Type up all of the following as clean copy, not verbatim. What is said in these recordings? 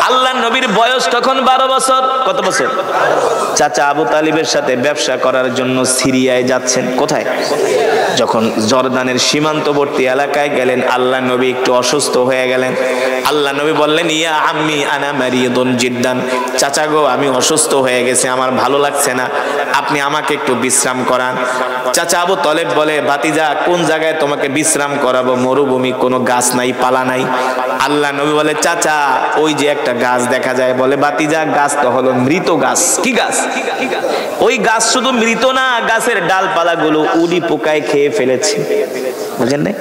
আল্লাহর নবীর বয়স তখন 12 বছর। কত বছর? চাচা আবু তালিবের সাথে ব্যবসা করার জন্য সিরিয়ায় যাচ্ছেন। কোথায়? যখন জর্দানের সীমান্তবর্তী এলাকায় গেলেন, আল্লাহর নবী একটু অসুস্থ হয়ে গেলেন। আল্লাহর নবী বললেন, ইয়া আম্মি আনা মারিয়াদুন জিদ্দান, চাচা গো আমি অসুস্থ হয়ে গেছে, আমার ভালো লাগছে না, আপনি আমাকে একটু বিশ্রাম করান। চাচা আবু তালেব বলে, ভাতিজা কোন জায়গায় তোমাকে বিশ্রাম করাবো? মরুভূমি, কোনো গাছ নাই, পালা নাই। আল্লাহ নবী বলে, চাচা ওই যে একটা গাছ দেখা যায়। বলে, ভাতিজা গাছ তো হলো মৃত গাছ। কি গাছ? ওই গাছ শুধু মৃত না, গাছের ডালপালাগুলো উড়ি পোকায় খেয়ে ফেলেছে। বুঝেন নাই?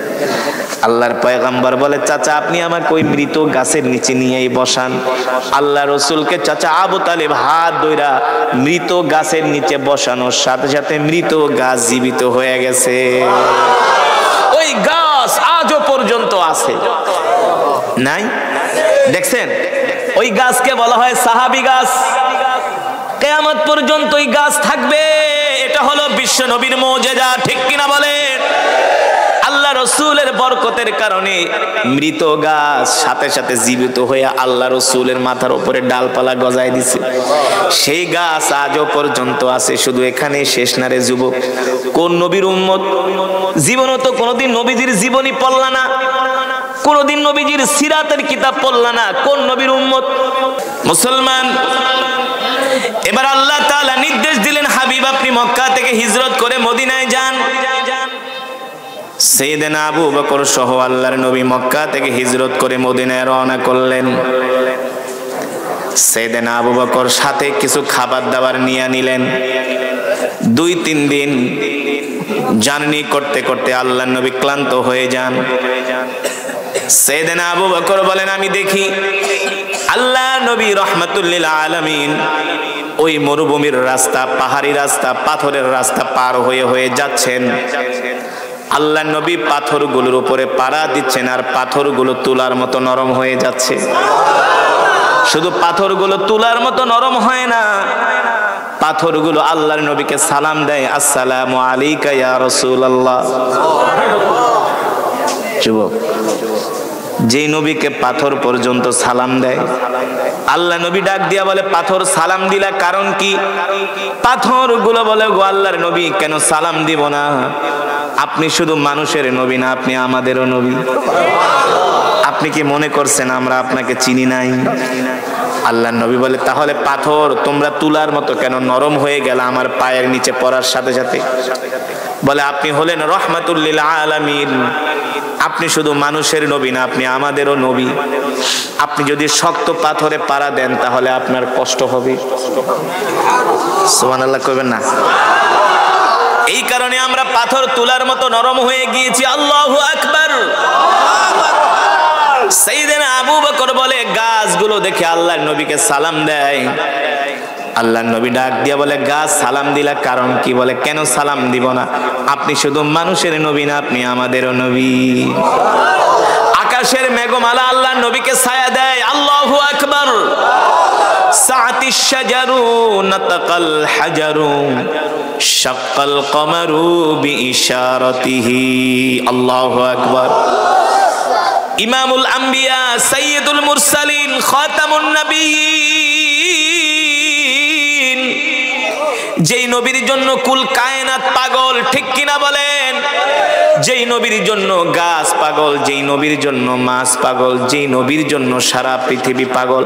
আল্লাহর পয়গম্বর বলে, চাচা আপনি আমাকে ওই মৃত গাছের নিচে নিয়েই বসান। আল্লাহ রসুলকে চাচা আবু তালেব হাত ধইরা মৃত গাছের নিচে বসানোর সাথে সাথে মৃত গাছ জীবিত হয়ে গেছে। ওই গাছ আজও পর্যন্ত আছে, নাই? দেখছেন? ওই গাছকে বলা হয় সাহাবী গাছ। কিয়ামত পর্যন্ত ওই গাছ থাকবে। এটা হলো বিশ্ব নবীর মুজিজা, ঠিক কিনা বলেন? আল্লাহ রসুলের বরকতের কারণে মৃত গাছ সাথে সাথে জীবিত হয়ে আল্লাহ রসুলের মাথার উপরে ডালপালা গজায় দিছে। সেই গাছ আজও পর্যন্ত আছে। শুধু এখানে শেষ না রে যুবক। কোন নবীর উম্মত? জীবনও তো কোনোদিন নবীজির জীবনী পড়লা না, কোনদিন নবীজির সিরাতের কিতাব পড়লা না। কোন নবীর উম্মত? মুসলমান। এবার আল্লাহ তাআলা নির্দেশ দিলেন, হাবিব আপনি মক্কা থেকে হিজরত করে মদিনায় যান। সাইয়েদনা আবু বকর সহ আল্লাহর নবী মক্কা থেকে হিজরত করে মদিনায় রওনা করলেন। সাইয়েদনা আবু বকর সাথে কিছু খাবার দাবার নিয়ে নিলেন। 2-3 দিন জার্নি করতে করতে আল্লাহর নবী ক্লান্ত হয়ে যান। সাইয়েদনা আবু বকর বলেন, আমি দেখি আল্লাহর নবী রাহমাতুল লিল আলামিন ওই মরুভূমির রাস্তা, পাহাড়ি রাস্তা, পাথরের রাস্তা পার হয়ে হয়ে যাচ্ছেন। আল্লাহ নবী পাথরগুলোর উপরে পাড়া দিচ্ছেন, আর পাথরগুলো তুলার মতো নরম হয়ে যাচ্ছে। শুধু পাথরগুলো তুলার মতো নরম হয় না, পাথরগুলো আল্লাহর নবীকে সালাম দেয়, আসসালামু আলাইকা ইয়া রাসূলুল্লাহ। যুবক, যে নবীকে পাথর পর্যন্ত সালাম দেয়, আল্লাহ নবী ডাক দিয়া বলে, পাথর সালাম দিলা কারণ কি? পাথরগুলো বলে, গো আল্লাহর নবী কেন সালাম দিব না? আপনি শুধু মানুষের নবী না, আপনি আমাদেরও নবী। আপনি কি মনে করছেন আমরা আপনাকে চিনি নাই? আল্লাহর নবী বলে, তাহলে পাথর তোমরা তুলার মতো কেন নরম হয়ে গেল আমার পায়ের নিচে পড়ার সাথে সাথে? বলে, আপনি হলেন রাহমাতুল লিল আলামিন। আপনি শুধু মানুষের নবী না, আপনি আমাদেরও নবী। আপনি যদি শক্ত পাথরে পাড়া দেন তাহলে আপনার কষ্ট হবে। সুবহানাল্লাহ কইবেন না? এই কারণে আমরা পাথর তুলার মতো নরম হয়ে গিয়েছি। আল্লাহু আকবার। সাইয়েদনা আবু বকর বলে, গাছগুলো দেখে আল্লাহর নবীকে সালাম দেয়। আল্লাহর নবী ডাক দিয়া বলে, গাছ সালাম দিলা কারণ কি? বলে, কেন সালাম দিব না? আপনি শুধু মানুষের নবী না, আপনি আমাদেরও নবী। আকাশের মেঘমালা আল্লাহর নবীকে ছায়া দেয়। আল্লাহু আকবার। সাআতিশ শাজারু নাতাকাল হাজারু শাক্কাল কমারু বিইশারাতিহি। আল্লাহু আকবার। ইমামুল আম্বিয়া, সাইয়্যিদুল মুরসালিন, খাতামুন নবিয়্যিন, যেই নবীর জন্য কুল কায়নাত পাগল, ঠিক কিনা বলেন? যেই নবীর জন্য গাছ পাগল, যেই নবীর জন্য মাছ পাগল, যেই নবীর জন্য সারা পৃথিবী পাগল,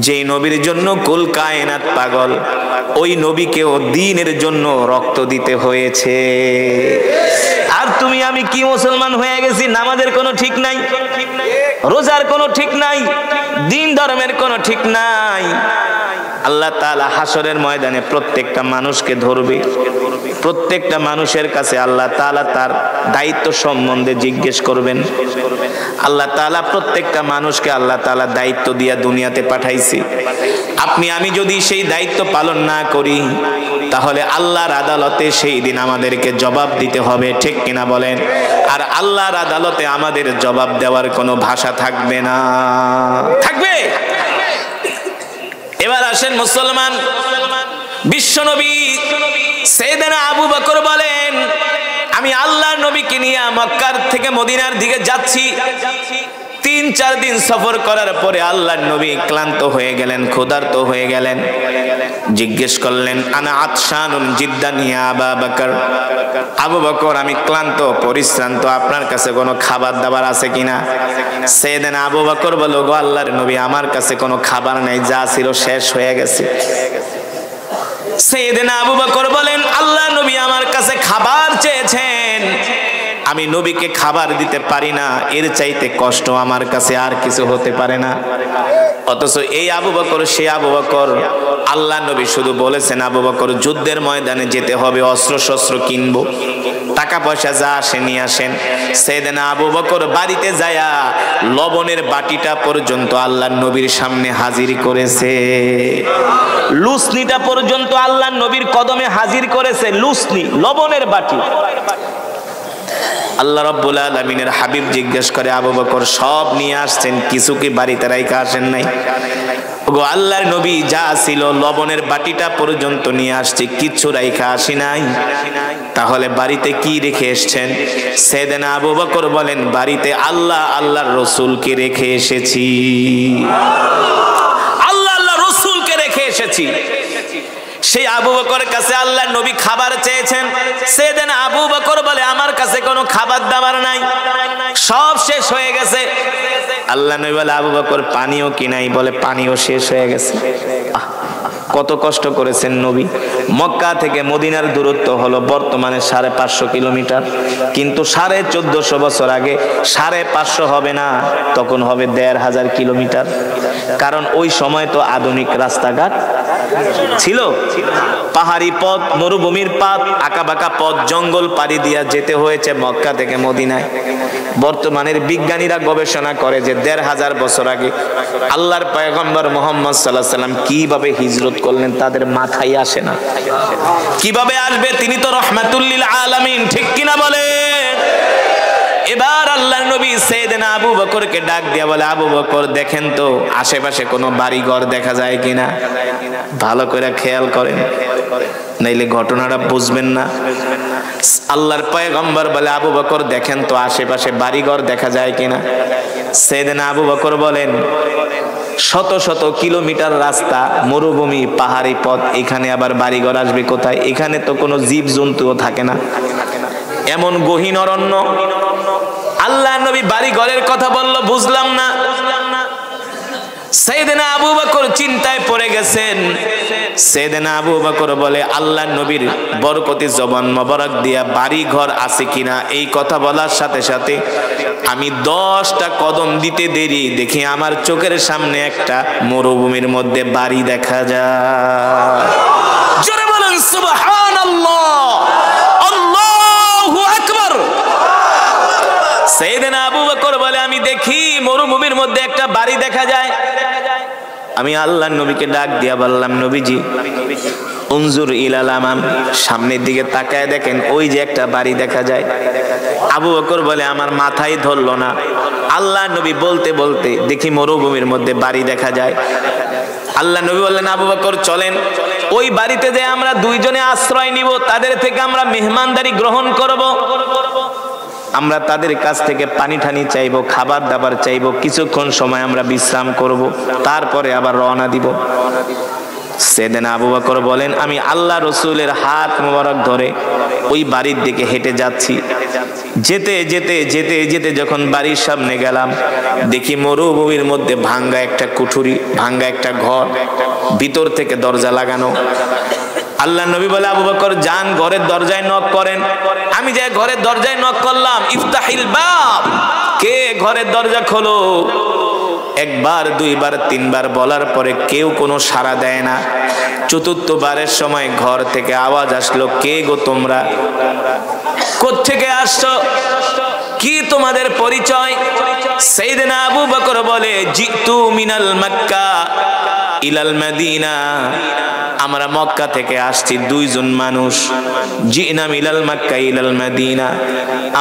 যেই নবীর জন্য কুল কায়নাত পাগল, ওই নবীকেও দ্বীনের জন্য রক্ত দিতে হয়েছে। আর তুমি আমি কি মুসলমান হয়ে গেছি? নামাজের কোনো ঠিক নাই, রোজার কোনো ঠিক নাই, দ্বীন ধর্মের কোনো ঠিক নাই। আল্লাহ তাআলা হাসরের ময়দানে প্রত্যেকটা মানুষকে ধরবে। প্রত্যেকটা মানুষের কাছে আল্লাহ তাআলা তার দায়িত্ব সম্বন্ধে জিজ্ঞেস করবেন। আল্লাহ তাআলা প্রত্যেকটা মানুষকে আল্লাহ তাআলা দায়িত্ব দিয়া দুনিয়াতে পাঠাইছে। আপনি আমি যদি সেই দায়িত্ব পালন না করি তাহলে আল্লাহর আদালতে সেই দিন আমাদেরকে জবাব দিতে হবে, ঠিক কিনা বলেন? আর আল্লাহর আদালতে আমাদের জবাব দেওয়ার কোনো ভাষা থাকবে না। থাকবে? এবার আসেন মুসলমান, বিশ্বনবী সাইয়েদনা আবু বকর বলেন, আমি আল্লাহর নবীকে নিয়ে মক্কার থেকে মদিনার দিকে যাচ্ছি। 3 3-4 দিন সফর করার পরে আল্লাহর নবী ক্লান্ত হয়ে গেলেন, ক্ষুধার্ত হয়ে গেলেন। জিজ্ঞেস করলেন, আনা আতশানুন জিদ্দান ইয়া আবা বকর, আবু বকর আমি ক্লান্ত পরিশ্রান্ত, আপনার কাছে কোনো খাবার দাবার আছে কিনা? সাইয়েদনা আবু বকর বলল, গো আল্লাহর নবী আমার কাছে কোনো খাবার নাই, যা ছিল শেষ হয়ে গেছে। সাইয়েদনা আবু বকর বলেন, আল্লাহর নবী আমার কাছে খাবার চেয়েছেন, আমি নবীকে খাবার দিতে পারি না, এর চাইতে কষ্ট আমার কাছে আর কিছু হতে পারে না। অথচ এই আবু বকর সে আবু বকর, আল্লাহ নবী শুধু বলেছেন আবু বকর যুদ্ধের ময়দানে যেতে হবে, অস্ত্র শস্ত্র কিনবো, টাকা পয়সা যা আসে নিয়ে আসেন। সাইয়েদনা আবু বকর বাড়িতে যায়া লবণের বাটিটা পর্যন্ত আল্লাহর নবীর সামনে হাজির করেছে, লুসনিটা পর্যন্ত আল্লাহর নবীর কদমে হাজির করেছে, লুসনি লবণের বাটি। আল্লাহ রাব্বুল আলামিনের হাবিব জিজ্ঞেস করে, আবু বকর সব নিয়ে আসছেন, কিছু কি বাড়িতে রাইখা আসেন নাই? ওগো আল্লাহর নবী যা ছিল লবণের বাটিটা পর্যন্ত নিয়ে আসছি, কিচ্ছু রাইখা আসি নাই। তাহলে বাড়িতে কি রেখে এসেছেন? সাইয়েদনা আবু বকর বলেন, বাড়িতে আল্লাহ আল্লাহর রাসূলকে রেখে এসেছি, আল্লাহ আল্লাহর রাসূলকে রেখে এসেছি। সেই আবু বকরের কাছে আল্লাহর নবী খাবার চেয়েছেন, সাইয়েদনা আবু বকর বলে আমার কাছে কোনো খাবার দাবার নাই, সব শেষ হয়ে গেছে। আল্লাহ নবী বলে, আবু বকর পানিও কি নাই? বলে পানিও শেষ হয়ে গেছে। কত কষ্ট করেছেন নবী। মক্কা থেকে মদিনার দূরত্ব হলো বর্তমানে 550 কিলোমিটার, কিন্তু 1450 বছর আগে 550 হবে না, তখন হবে 1500 কিলোমিটার। কারণ ওই সময় তো আধুনিক রাস্তাঘাট ছিল, পাহাড়ি পথ, মরুভূমির পথ, আঁকাবাঁকা পথ, জঙ্গল পাড়ি দিয়া যেতে হয়েছে মক্কা থেকে মদিনায়। বর্তমানের বিজ্ঞানীরা গবেষণা করে যে 1500 বছর আগে আল্লাহর পয়গম্বর মুহাম্মদ সাল্লাল্লাহু আলাইহি সাল্লাম কিভাবে হিজরত করলেন তাদের মাথায় আসে না। কিভাবে আসবে? তিনি তো রহমাতুল লিল আলামিন, ঠিক কিনা বলেন? এবার আল্লাহর নবী সাইয়েদনা আবু বকরকে ডাক দিয়া বলে, আবু বকর দেখেন তো আশেপাশে কোনো বাড়ি ঘর দেখা যায় কিনা, ভালো করে খেয়াল করেন, নাইলে ঘটনাটা বুঝবেন না। আল্লাহর পয়গম্বর বলে, আবু বকর দেখেন তো আশেপাশে বাড়ি ঘর দেখা যায় কিনা। সাইয়েদনা আবু বকর বলেন, শত শত কিলোমিটার রাস্তা, মরুভূমি, পাহাড়ি পথ, এখানে আবার বাড়িঘর আসবে কোথায়? এখানে তো কোনো জীব জন্তুও থাকে না, এমন গহীন অরণ্য। আল্লাহ নবী বাড়ি ঘরের কথা বলল, বুঝলাম না। সাইয়েদনা আবু বকর চিন্তায় পড়ে গেছেন। সাইয়েদনা আবু বকর বলে, আল্লাহ নবীর বরকতি জবান মোবারক দিয়া বাড়ি ঘর আছে কিনা এই কথা বলার সাথে সাথে আমি 10টা কদম দিতে দেরি, দেখি আমার চোখের সামনে একটা মরুভূমির মধ্যে বাড়ি দেখা যায়। জোরে বলেন সুবহানাল্লাহ, আল্লাহু আকবার। সাইয়েদনা আবু বকর বলে, আমি দেখি মরুভূমির মধ্যে একটা বাড়ি দেখা যায়। আমি আল্লাহর নবীকে ডাক দিয়া বললাম, নবীজি উনজুর ইলাল আমাম, সামনের দিকে তাকায় দেখেন ওই যে একটা বাড়ি দেখা যায়। আবু বকর বলে, আমার মাথায় ধরলো না। আল্লাহর নবী বলতে বলতে দেখি মরুভূমির মধ্যে বাড়ি দেখা যায়। আল্লাহ নবী বললেন, আবু বকর চলেন ওই বাড়িতে যে আমরা দুইজনে আশ্রয় নিব, তাদের থেকে আমরা মেহমানদারি গ্রহণ করব, আমরা তাদের কাছ থেকে পানি ঠানি চাইবো, খাবার দাবার চাইবো, কিছুক্ষণ সময় আমরা বিশ্রাম করব, তারপরে আবার রওনা দিব। সাইয়েদনা আবু বকর বলেন, আমি আল্লাহ রাসূলের হাত মোবারক ধরে ওই বাড়ির দিকে হেঁটে যাচ্ছি। যেতে যেতে যেতে যেতে যখন বাড়ির সামনে গেলাম, দেখি মরুভূমির মধ্যে ভাঙ্গা একটা কুঠুরি, ভাঙ্গা একটা ঘর, ভিতর থেকে দরজা লাগানো। আল্লাহ নবী বলে, আবু বকর যান ঘরের দরজায় নক করেন। আমি যে ঘরের দরজায় নক করলাম, ইফতাহিল বাব, কে ঘরের দরজা খোলো। একবার, দুইবার, তিনবার বলার পরে কেউ কোনো সাড়া দেয় না। চতুর্থবারের সময় ঘর থেকে আওয়াজ আসলো, কে গো তোমরা, কোত্থেকে আসছো, কি তোমাদের পরিচয়? সাইয়েদনা আবু বকর বলে, জিতু মিনাল মক্কা ইলাল মদিনা, আমরা মক্কা থেকে আসছি দুইজন মানুষ। জিনা মিলাল মক্কা ইলাল মদিনা,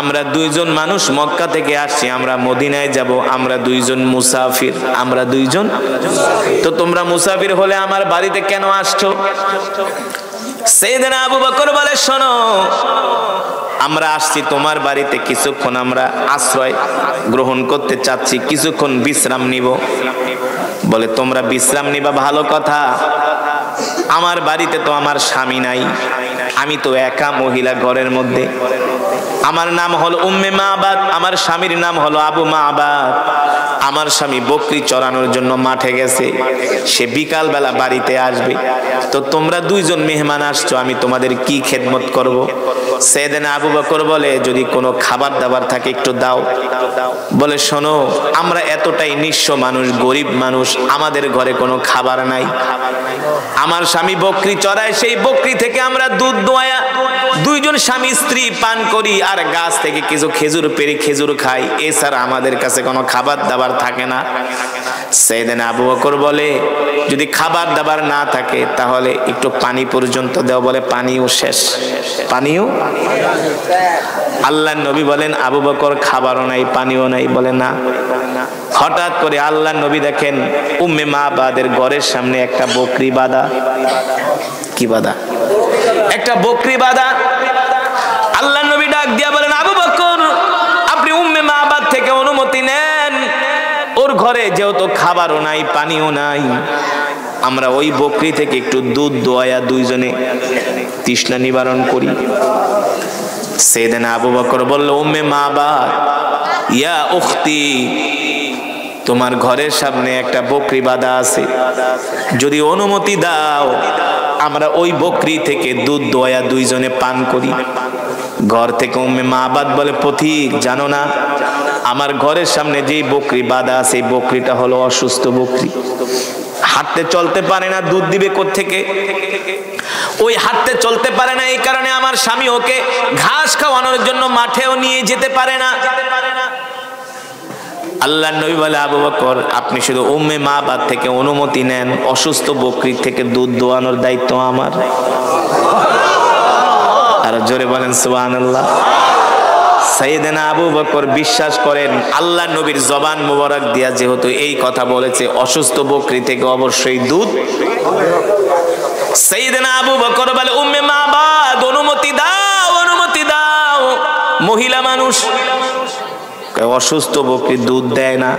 আমরা দুইজন মানুষ মক্কা থেকে আসছি, আমরা মদিনায় যাব, আমরা দুইজন মুসাফির, আমরা দুইজন। তো তোমরা মুসাফির হলে আমার বাড়িতে কেন আসছো? সাইয়েদনা আবু বকর বলে, শোনো আমরা আসছি তোমার বাড়িতে, কিছুক্ষণ আমরা আশ্রয় গ্রহণ করতে চাচ্ছি, কিছুক্ষণ বিশ্রাম নিব। বলে তোমরা বিশ্রাম নিবা ভালো কথা, আমার বাড়িতে তো আমার স্বামী নাই, আমি তো একা মহিলা ঘরের মধ্যে। আমার নাম হলো উম্মে মাবাদ, আমার স্বামীর নাম হলো আবু মাবাদ। আমার স্বামী বকরি চড়ানোর জন্য মাঠে গেছে, সে বিকাল বেলা বাড়িতে আসবে। তো তোমরা দুইজন মেহমান আসছো, আমি তোমাদের কি খেদমত করব? সাইয়েদনা আবু বকর বলে যদি কোনো খাবার দাবার থাকে একটু দাও। বলে শোনো, আমরা এতটাই নিঃস্ব মানুষ, গরিব মানুষ, আমাদের ঘরে কোনো খাবার নাই। আমার স্বামী বকরি চড়ায়, সেই বকরি থেকে আমরা দুধ দোয়া দুইজন স্বামী স্ত্রী পান করি, আর গাছ থেকে কিছু খেজুর পেড়ে খেজুর খাই, এছাড়া আমাদের কাছে কোনো খাবার দাবার থাকে না। সাইয়েদনা আবু বকর বলে যদি খাবার দাবার না থাকে তাহলে একটু পানি পর্যন্ত দাও। বলে পানিও শেষ, পানিও। আল্লাহর নবী বলেন আবু বকর খাবারও নাই পানিও নাই। বলে না। হঠাৎ করে আল্লাহর নবী দেখেন উম্মে মাবাদের ঘরের সামনে একটা বকরি বাঁধা। কি বাঁধা? একটা বকরি বাঁধা। আল্লাহর নবী ডাক দিয়া বলেন আবু বকর, আপনি উম্মে মাবাদ থেকে অনুমতি নেন, ওর ঘরে যেহেতু খাবারও নাই পানিও নাই, আমরা ওই বকরি থেকে একটু দুধ দোয়া দুইজনে তৃষ্ণা নিবারণ করি। সাইয়েদনা আবু বকর বলল উম্মে মাবাদ, ইয়া উখতি, তোমার ঘরের সামনে একটা বকরি বাঁধা আছে, যদি অনুমতি দাও আমরা ওই বকরি থেকে দুধ দোয়া দুইজনে পান করি। ঘর থেকে উম্মে মাবাদ বলে পথিক, জানো না আমার ঘরের সামনে যেই বকরি বাঁধা আছে এই বকরিটা হলো অসুস্থ বকরি, হাঁটতে চলতে পারে না, দুধ দিবে কোত্থেকে? ওই হাঁটতে চলতে পারে না, এই কারণে আমার স্বামী ওকে ঘাস খাওয়ানোর জন্য মাঠেও নিয়ে যেতে পারে না। আল্লাহর নবী বলে আবু বকর, আপনি শুধু উম্মে মাবাদ থেকে অনুমতি নেন, অসুস্থ বকরি থেকে দুধ দোয়ানোর দায়িত্ব আমার। আর জোরে বলেন সুবহানাল্লাহ। সাইয়েদনা আবু বকর বিশ্বাস করেন আল্লাহর নবীর জবান মোবারক দিয়া যেহেতু এই কথা বলেছে, অসুস্থ বকরি থেকে অবশ্যই দুধ। সাইয়েদনা আবু বকর বলে উম্মে মাবাদ অনুমতি দাও, অনুমতি দাও। মহিলা মানুষ, অসুস্থ বকরি দুধ দেয় না।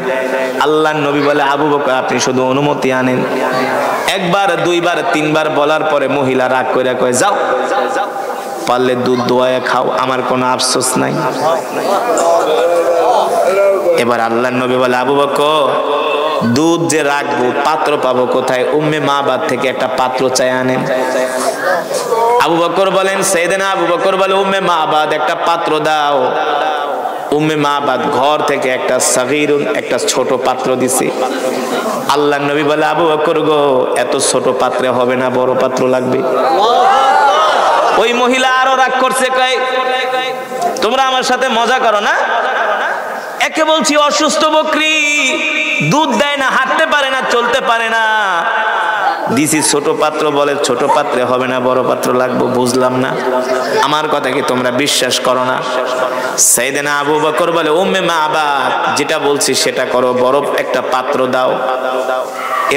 আল্লাহর নবী বলে আবু বকর আপনি শুধু অনুমতি আনেন। একবার দুইবার তিনবার বলার পরে মহিলা রাগ কইরা কয় যাও, পারলে দুধ দোয়ায় খাও, আমার কোনো আফসোস নাই। এবার আল্লাহর নবী বলে আবু বকর দুধ যে রাখবো পাত্র পাবো কোথায়? উম্মে মাবাদ থেকে একটা পাত্র চাই আনেন। আবু বকর বলেন, সাইয়েদনা আবু বকর বলে উম্মে মাবাদ একটা পাত্র দাও। উম্মে মাবাদ ঘর থেকে একটা সাগীরুন একটা ছোট পাত্র দিছে। আল্লাহর নবী বলে আবু বকর গো, এত ছোট পাত্রে হবে না, বড় পাত্র লাগবে। ওই মহিলা আরো রাগ করছে, কয় তোমরা আমার সাথে মজা করো না? একে বলছি অসুস্থ বকরি, দুধ দেয় না, হাঁটতে পারে না, চলতে পারে না, দিছি ছোট পাত্র। বলে ছোট পাত্রে হবে না, বড় পাত্র লাগবে। বুঝলাম না, আমার কথা কি তোমরা বিশ্বাস করো না? সাইয়েদনা আবু বকর বলে উম্মে মাবাদ যেটা বলছি সেটা করো, বড় একটা পাত্র দাও।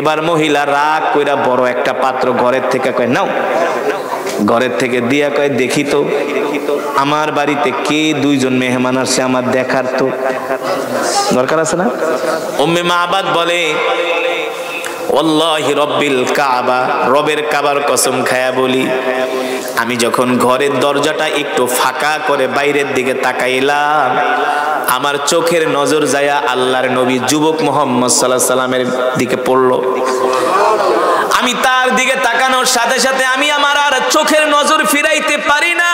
এবার মহিলা রাগ কইরা বড় একটা পাত্র ঘরের থেকে কয় নাও। ঘরের থেকে দিয়া কয় দেখি তো আমার বাড়িতে কে দুইজন মেহমান আসছে, আমার দেখার তো দরকার আছে না? উম্মে মাবাদ বলে ওয়াল্লাহি রব্বিল কাবা, রবের কাবার কসম খায়া বলি, আমি যখন ঘরের দরজাটা একটু ফাঁকা করে বাইরের দিকে তাকাইলাম, আমার চোখের নজর যায়া আল্লাহর নবী যুবক মুহাম্মদ সাল্লাল্লাহু আলাইহি সাল্লামের দিকে পড়লো। আমি তার দিকে তাকানোর সাথে সাথে আমি আমার আর চোখের নজর ফিরাইতে পারি না।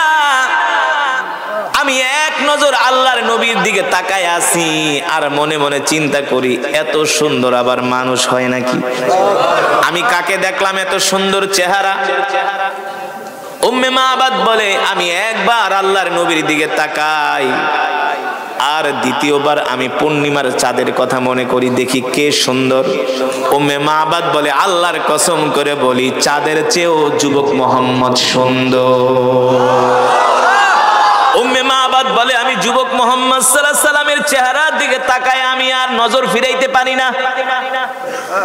আমি এক নজর আল্লাহর নবীর দিকে তাকায় আছি আর মনে মনে চিন্তা করি এত সুন্দর আবার মানুষ হয় নাকি? আমি কাকে দেখলাম এত সুন্দর চেহারা? উম্মে মাবাদ বলে আমি একবার আল্লাহর নবীর দিকে তাকাই আর দ্বিতীয়বার আমি পূর্ণিমার চাঁদের কথা মনে করি, দেখি কে সুন্দর। উম্মে মাবাদ বলে আল্লাহর কসম করে বলি চাঁদের চেয়েও যুবক মুহাম্মদ সুন্দর। উম্মে মাবাদ বলে আমি যুবক মুহাম্মদ সাল্লাল্লাহু আলাইহি সাল্লামের চেহারার দিকে তাকায় আমি আর নজর ফিরাইতে পারি না।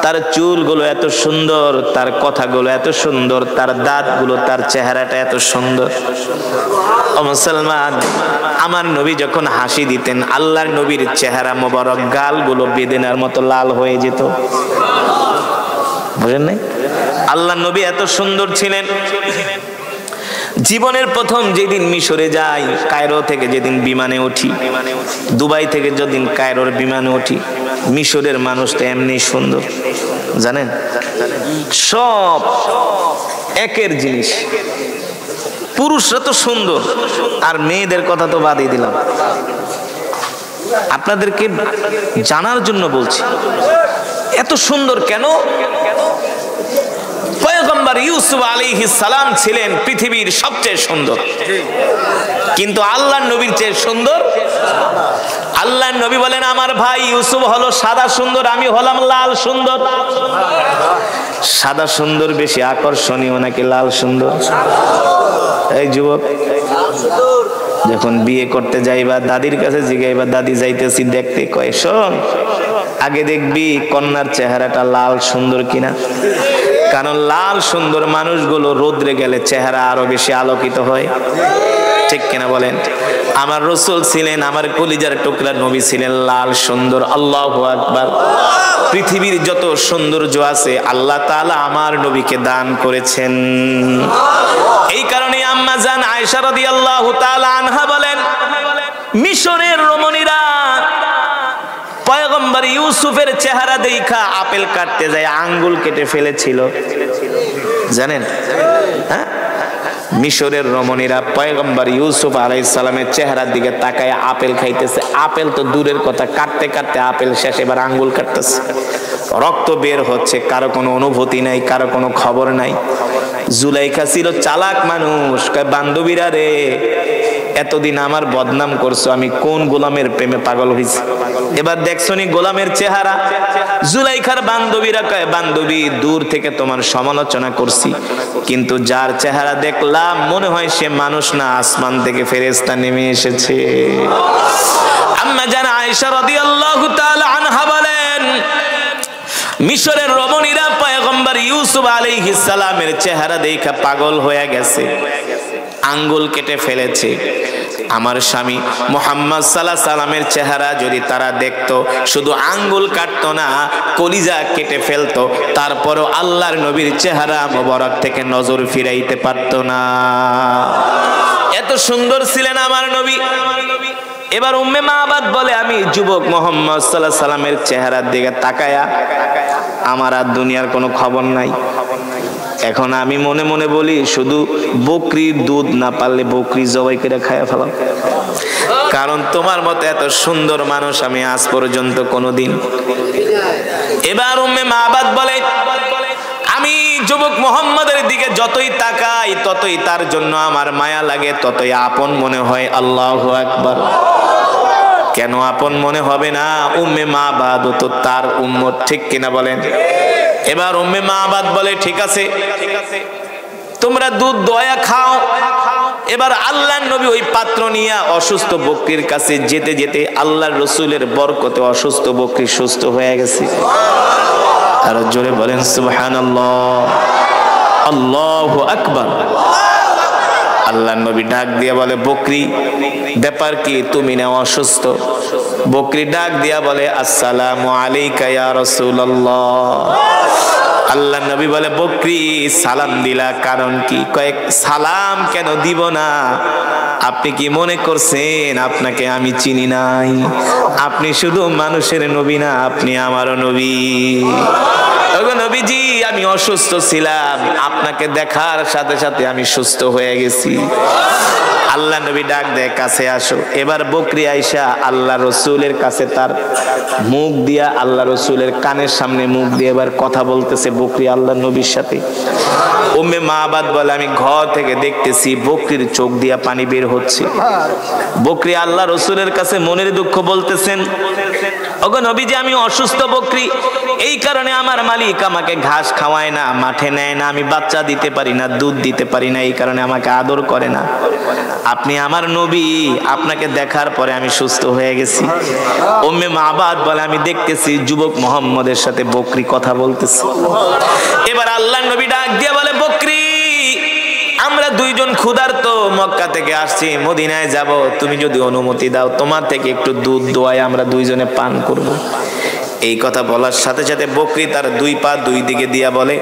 তার চুলগুলো এত সুন্দর, তার কথাগুলো এত সুন্দর, তার দাঁতগুলো, তার চেহারাটা এত সুন্দর। ও মুসলমান, আমার নবী যখন হাসি দিতেন আল্লাহর নবীর চেহারা মোবারক গালগুলো বেদেনার মতো লাল হয়ে যেত। বুঝেন নাই? আল্লাহর নবী এত সুন্দর ছিলেন। জীবনের প্রথম যেদিন মিশরে যাই, কায়রো থেকে যেদিন বিমানে উঠি, দুবাই থেকে যেদিন কায়রোর বিমানে উঠি, মিশরের মানুষটা এমনি সুন্দর জানেন, সব একের জিনিস। পুরুষরা তো সুন্দর, আর মেয়েদের কথা তো বাদই দিলাম, আপনাদেরকে জানার জন্য বলছি এত সুন্দর কেন। পয়গম্বর ইউসুফ আলাইহিস সালাম ছিলেন পৃথিবীর সবচেয়ে সুন্দর, কিন্তু আল্লাহর নবীর চেয়ে সুন্দর। আল্লাহর নবী বলেন আমার ভাই ইউসুফ হলো সাদা সুন্দর, আমি হলাম লাল সুন্দর। সাদা সুন্দর বেশি আকর্ষণীয় নাকি লাল সুন্দর? এই যুবক, যখন বিয়ে করতে যাইবা দাদির কাছে জিগাইবা, দাদি যাইতেছি দেখতে, কয় শোন আগে দেখবি কন্যার চেহারাটা লাল সুন্দর কিনা, কারণ লাল সুন্দর মানুষগুলো রোদ্রে গেলে চেহারা আরো বেশি আলোকিত হয়, ঠিক কিনা বলেন? আমার রাসূল ছিলেন, আমার কলিজার টুকরা নবী ছিলেন লাল সুন্দর। আল্লাহু আকবার। পৃথিবীর যত সৌন্দর্য আছে আল্লাহ তাআলা আমার নবীকে দান করেছেন। এই কারণে আম্মা জান আয়েশা রাদিয়াল্লাহু তাআলা আনহা বলেন, মিশরের রমণীরা পয়গম্বর ইউসুফের চেহারা দেখা আপেল কাটতে যায় আঙ্গুল কেটে ফেলেছিল, জানেন? হ্যাঁ, মিশরের রমণীরা পয়গম্বর ইউসুফ আলাইহিস সালামের চেহারার দিকে তাকায় আপেল খাইতেছে। আপেল তো দূরের কথা, কাটতে কাটতে আপেল শেষ, এবার আঙ্গুল কাটতেছে, রক্ত বের হচ্ছে, কারো কোনো অনুভূতি নাই, কারো কোনো খবর নাই। জুলাইখা ছিল চালাক মানুষ, কয় বান্ধবীরা রে এতদিন আমার বদনাম করছো, আমি কোন গোলামের প্রেমে পাগল হইছি, এবার দেখছনি গোলামের চেহারা। জুলাইখার বান্ধবীরা কয় বান্ধবী দূর থেকে তোমার সমালোচনা করছি, কিন্তু যার চেহারা দেখলাম মনে হয় সে মানুষ না, আসমান থেকে ফেরেশতা নেমে এসেছে। আম্মা জান আয়েশা রাদিয়াল্লাহু তাআলা আনহা বলেন, মিশরের রমণীরা পয়গম্বর ইউসুফ আলাইহিস সালামের চেহারা দেখা পাগল হয়ে গেছে, আঙ্গুল কেটে ফেলেছে। আমার স্বামী মুহাম্মদ সাল্লাল্লাহু আলাইহি সাল্লামের চেহারা যদি তারা দেখতো, শুধু আঙ্গুল কাটতো না, কলিজা কেটে ফেলতো, তারপরও আল্লাহর নবীর চেহারা মোবারক থেকে নজর ফিরাইতে পারতো না। এত সুন্দর ছিলেন আমার নবী। এবার উম্মে মাবাদ বলে আমি যুবক মুহাম্মদ সাল্লাল্লাহু আলাইহি সাল্লামের চেহারার দিকে তাকায়া আমার আর দুনিয়ার কোনো খবর নাই। এখন আমি মনে মনে বলি শুধু বকরির দুধ না পারলে বকরি জবাই করে খায়া ফেলাম, কারণ তোমার মতো এত সুন্দর মানুষ আমি আজ পর্যন্ত কোনোদিন। এবার উম্মে মাবাদ বলে আমি যুবক মুহাম্মাদের দিকে যতই তাকাই ততই তার জন্য আমার মায়া লাগে, ততই আপন মনে হয়। আল্লাহু আকবার। কেন আপন মনে হবে না? উম্মে মাবাদ তো তার উম্মত, ঠিক কিনা বলেন? এবার উম্মে মাবাদ বলে ঠিক আছে তোমরা দুধ দয়া খাও। এবার আল্লাহর নবী ওই পাত্র নিয়ে অসুস্থ বকরির কাছে যেতে যেতে আল্লাহর রাসূলের বরকতে অসুস্থ বকরি সুস্থ হয়ে গেছে। আর জোরে বলেন সুবহানাল্লাহ, আল্লাহু আকবার। আল্লাহর নবী ডাক দিয়া বলে বকরি ব্যাপার কি, তুমি না অসুস্থ? বকরি ডাক দিয়া বলে আসসালামু আলাইকা ইয়া রাসূলুল্লাহ। আল্লাহর নবী বলে বকরি সালাম দিলা কারণ কি? কয়েক সালাম কেন দিব না? আপনি কি মনে করছেন আপনাকে আমি চিনি নাই? আপনি শুধু মানুষের নবী না, আপনি আমারও নবী। ওগো নবীজি আমি অসুস্থ ছিলাম, আপনাকে দেখার সাথে সাথে আমি সুস্থ হয়ে গেছি। আল্লাহ নবী ডাক দেয় কাছে আসো। এবার বকরি আয়েশা আল্লাহ রসুলের কাছে তার মুখ দিয়া আল্লাহ রসুলের কানের সামনে মুখ দিয়ে এবার কথা বলতেছে বকরি আল্লাহ নবীর সাথে। উম্মে মাবাদ বলে আমি ঘর থেকে দেখতেছি বকরির চোখ দিয়া পানি বের হচ্ছে। বকরি আল্লাহ রসুলের কাছে মনের দুঃখ বলতেছেন, ওগো নবীজি আমি অসুস্থ বকরি, এই কারণে আমার মালিক আমাকে ঘাস খাওয়ায় না, মাঠে নেয় না, আমি বাচ্চা দিতে পারি না, দুধ দিতে পারি না, এই কারণে আমাকে আদর করে না। আপনি আমার নবী, আপনাকে দেখার পরে আমি সুস্থ হয়ে গেছি। উম্মে মাবাদ বলে আমি দেখতেছি যুবক মুহাম্মদের সাথে বকরি কথা বলতেছে। এবার আল্লাহর নবী ডাক দিয়ে বলে, বকরি, আমরা দুইজন ক্ষুধার্ত, মক্কা থেকে আসছি, মদিনায় যাব, তুমি যদি অনুমতি দাও তোমার থেকে একটু দুধ দোয়াই আমরা দুইজনে পান করব। এই কথা বলার সাথে সাথে বকরি তার দুই পা দুই দিকে দিয়া বলে,